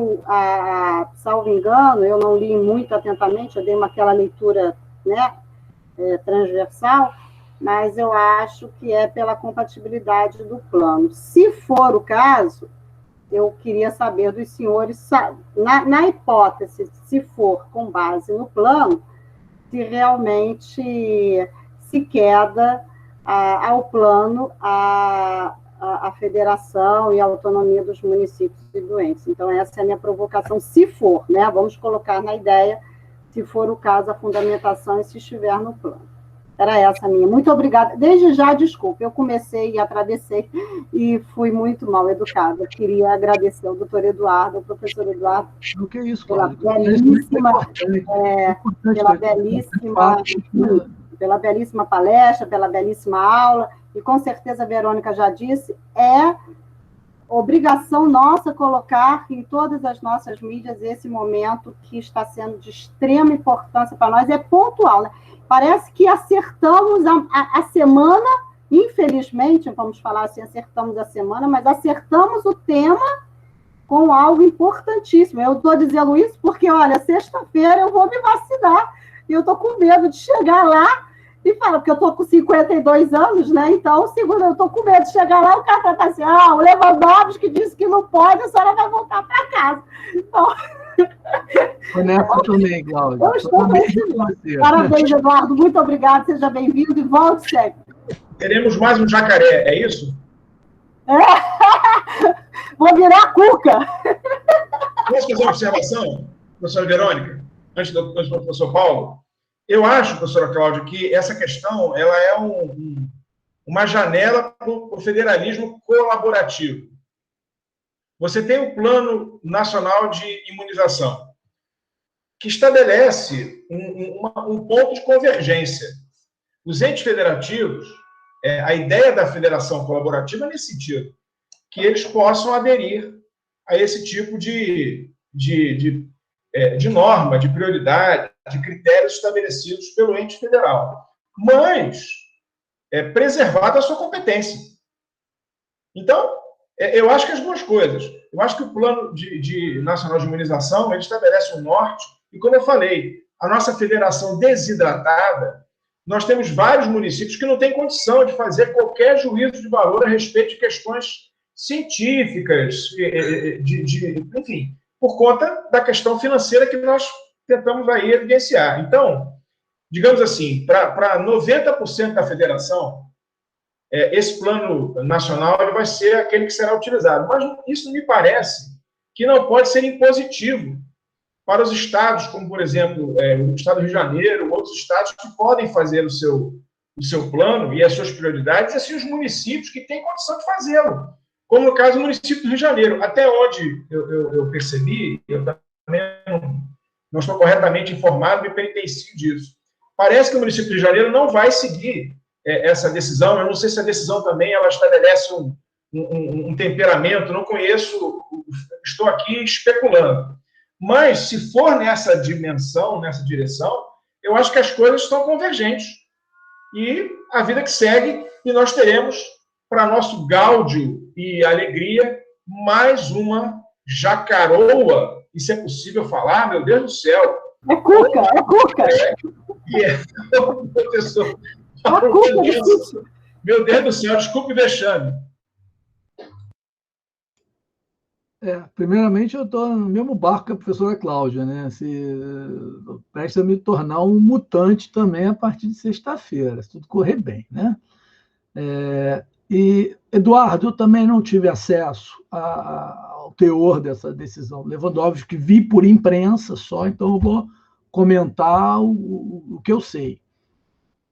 salvo engano, eu não li muito atentamente, eu dei aquela leitura, né, transversal, mas eu acho que é pela compatibilidade do plano. Se for o caso, eu queria saber dos senhores, na hipótese, se for com base no plano, se realmente se queda ao plano a federação e a autonomia dos municípios e doentes. Então, essa é a minha provocação, se for, né? Vamos colocar na ideia, se for o caso, a fundamentação e se estiver no plano. Era essa a minha. Muito obrigada. Desde já, desculpe, eu comecei e atravessei e fui muito mal educada. Eu queria agradecer ao doutor Eduardo, ao professor Eduardo, o que é isso, pela belíssima palestra, pela belíssima aula, e com certeza a Verônica já disse, é obrigação nossa colocar em todas as nossas mídias esse momento que está sendo de extrema importância para nós, é pontual, né? Parece que acertamos a semana, infelizmente, vamos falar assim, acertamos a semana, mas acertamos o tema com algo importantíssimo. Eu estou dizendo isso porque, olha, sexta-feira eu vou me vacinar, e eu estou com medo de chegar lá e falar, porque eu estou com 52 anos, né? Então, segundo, eu estou com medo de chegar lá, o cara está assim, o Lewandowski disse que não pode, a senhora vai voltar para casa. Então... Foi nessa também, Cláudia. Eu estou com Parabéns, Eduardo. Muito obrigado. Seja bem-vindo e volte sempre. Teremos mais um jacaré, é isso? Vou virar cuca. Posso fazer uma observação, professora Verônica, antes do professor Paulo? Eu acho, professora Cláudia, que essa questão ela é uma janela para o federalismo colaborativo. Você tem o Plano Nacional de Imunização, que estabelece um ponto de convergência. Os entes federativos, a ideia da federação colaborativa é nesse sentido, que eles possam aderir a esse tipo de norma, de prioridade, de critérios estabelecidos pelo ente federal, mas preservada a sua competência. Então, eu acho que as duas coisas. Eu acho que o Plano Nacional de Imunização ele estabelece um norte, e como eu falei, a nossa federação desidratada, nós temos vários municípios que não têm condição de fazer qualquer juízo de valor a respeito de questões científicas, enfim, por conta da questão financeira que nós tentamos aí evidenciar. Então, digamos assim, para 90% da federação, esse plano nacional ele vai ser aquele que será utilizado. Mas isso me parece que não pode ser impositivo para os estados, como, por exemplo, o estado do Rio de Janeiro, outros estados que podem fazer o seu plano e as suas prioridades, e assim os municípios que têm condição de fazê-lo. como no caso do município do Rio de Janeiro. Até onde eu percebi, eu também não estou corretamente informado, me penitencio disso. Parece que o município do Rio de Janeiro não vai seguir essa decisão. Eu não sei se a decisão também ela estabelece um temperamento, não conheço, estou aqui especulando. Mas, se for nessa dimensão, nessa direção, eu acho que as coisas estão convergentes. E a vida que segue, e nós teremos, para nosso gáudio e alegria, mais uma jacaroa, e se é possível falar, meu Deus do céu. É Cuca, é Cuca. O professor Paulo Mendes. Meu Deus do céu, desculpe o vexame. Primeiramente, eu estou no mesmo barco que a professora Cláudia, né? Presta a me tornar um mutante também a partir de sexta-feira, se tudo correr bem, né? E, Eduardo, eu também não tive acesso ao teor dessa decisão Lewandowski, que vi por imprensa só, então eu vou comentar o que eu sei.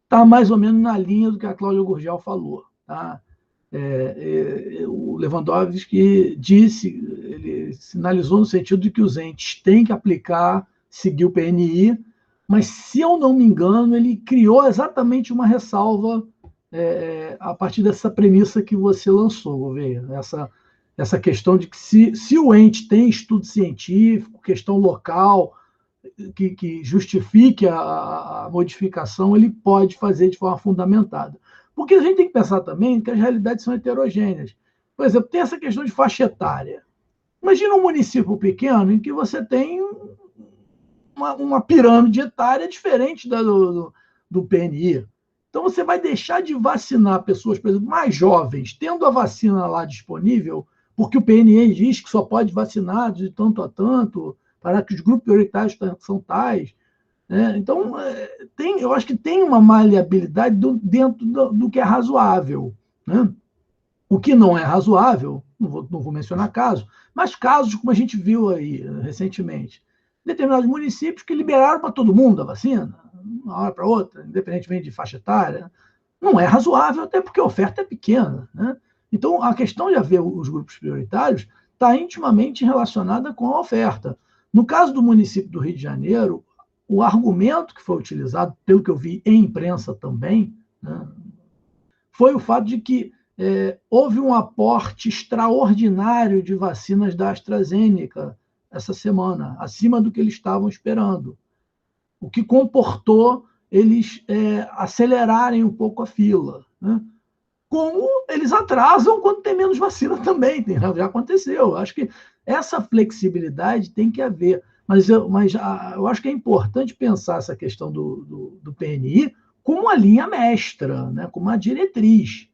Está mais ou menos na linha do que a Cláudia Gurgel falou, tá? O Lewandowski ele sinalizou no sentido de que os entes têm que seguir o PNI, mas, se eu não me engano, ele criou exatamente uma ressalva a partir dessa premissa que você lançou, Gouveia, essa questão de que se o ente tem estudo científico, questão local, que justifique a modificação, ele pode fazer de forma fundamentada. Porque a gente tem que pensar também que as realidades são heterogêneas. Por exemplo, tem essa questão de faixa etária. Imagina um município pequeno em que você tem uma pirâmide etária diferente do PNI. Então, você vai deixar de vacinar pessoas, por exemplo, mais jovens, tendo a vacina lá disponível, porque o PNI diz que só pode vacinar de tanto a tanto, para que os grupos prioritários são tais. Então, eu acho que tem uma maleabilidade dentro do que é razoável. Né? O que não é razoável, não vou mencionar casos, mas casos como a gente viu aí recentemente, determinados municípios que liberaram para todo mundo a vacina, de uma hora para outra, independentemente de faixa etária, não é razoável, até porque a oferta é pequena. Né? Então, a questão de haver os grupos prioritários está intimamente relacionada com a oferta. No caso do município do Rio de Janeiro, o argumento que foi utilizado, pelo que eu vi em imprensa também, né, foi o fato de que houve um aporte extraordinário de vacinas da AstraZeneca essa semana, acima do que eles estavam esperando, o que comportou eles acelerarem um pouco a fila. Né? Como eles atrasam quando tem menos vacina também, já aconteceu. Acho que essa flexibilidade tem que haver. Mas eu acho que é importante pensar essa questão do PNI como uma linha mestra, né? Como uma diretriz.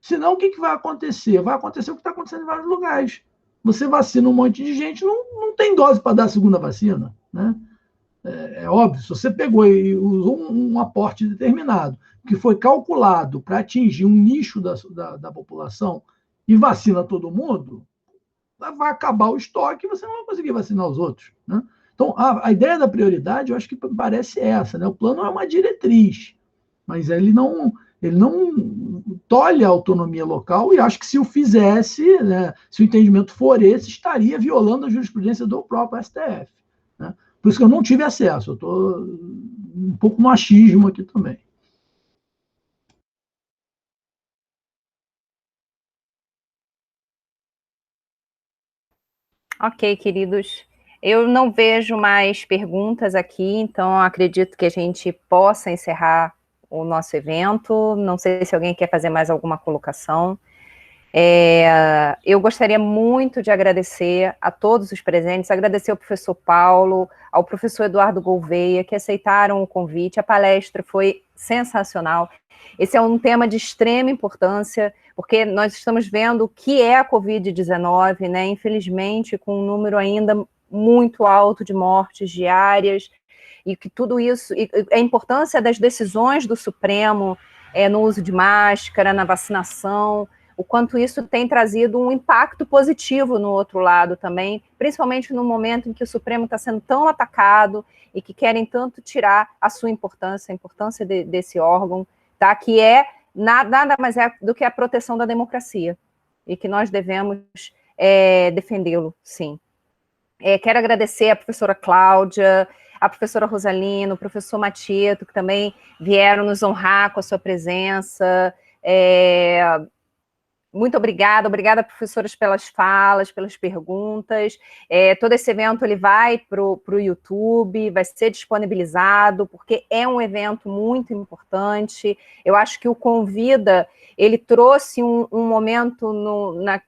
Senão, o que vai acontecer? Vai acontecer o que está acontecendo em vários lugares. Você vacina um monte de gente, não tem dose para dar a segunda vacina. Né? É óbvio, se você pegou e usou um aporte determinado, que foi calculado para atingir um nicho da população e vacina todo mundo, vai acabar o estoque e você não vai conseguir vacinar os outros. Né? Então, a ideia da prioridade, eu acho que parece essa. Né? O plano é uma diretriz, mas ele não tolhe a autonomia local e acho que se o fizesse, né, se o entendimento for esse, estaria violando a jurisprudência do próprio STF. Né? Por isso que eu não tive acesso, eu estou um pouco no achismo aqui também. Ok, queridos. Eu não vejo mais perguntas aqui, então acredito que a gente possa encerrar o nosso evento. Não sei se alguém quer fazer mais alguma colocação. Eu gostaria muito de agradecer a todos os presentes, agradecer ao professor Paulo, ao professor Eduardo Gouveia, que aceitaram o convite. A palestra foi sensacional. Esse é um tema de extrema importância, porque nós estamos vendo o que é a Covid-19, né? Infelizmente, com um número ainda muito alto de mortes diárias, e que tudo isso, e a importância das decisões do Supremo no uso de máscara, na vacinação, o quanto isso tem trazido um impacto positivo no outro lado também, principalmente no momento em que o Supremo está sendo tão atacado e que querem tanto tirar a sua importância, a importância desse órgão, tá? Que nada mais é do que a proteção da democracia. e que nós devemos defendê-lo, sim. Quero agradecer a professora Cláudia, a professora Rosalina, o professor Matieto, que também vieram nos honrar com a sua presença. Muito obrigada, professoras, pelas falas, pelas perguntas. Todo esse evento ele vai para o YouTube, vai ser disponibilizado, porque é um evento muito importante. Eu acho que o Convida, ele trouxe um momento,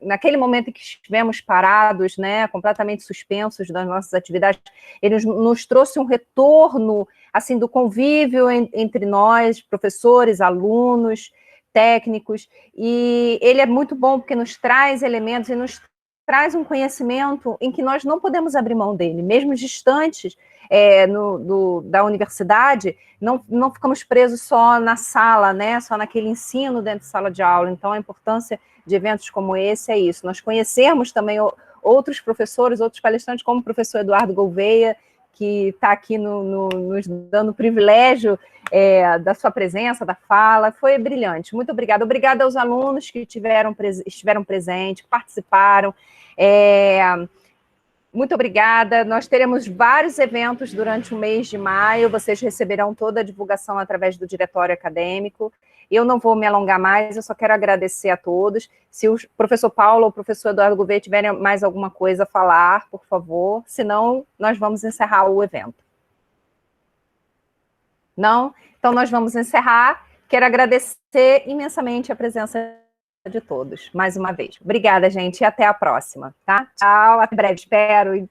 naquele momento em que estivemos parados, né, completamente suspensos das nossas atividades, ele nos trouxe um retorno assim, do convívio entre nós, professores, alunos, técnicos, e ele é muito bom porque nos traz elementos e nos traz um conhecimento em que nós não podemos abrir mão dele, mesmo distantes da universidade, não ficamos presos só na sala, né, só naquele ensino dentro de sala de aula. Então, a importância de eventos como esse é isso, nós conhecermos também outros professores, outros palestrantes, como o professor Eduardo Gouveia, que está aqui nos dando o privilégio da sua presença, da fala, foi brilhante. Muito obrigada. Obrigada aos alunos que estiveram presentes, que participaram. Muito obrigada. Nós teremos vários eventos durante o mês de maio, vocês receberão toda a divulgação através do diretório acadêmico. Eu não vou me alongar mais, eu só quero agradecer a todos. Se o professor Paulo ou o professor Eduardo Gouveia tiverem mais alguma coisa a falar, por favor, senão nós vamos encerrar o evento. Não? Então nós vamos encerrar. Quero agradecer imensamente a presença de todos, mais uma vez. Obrigada, gente, e até a próxima, tá? Tchau, até breve, espero.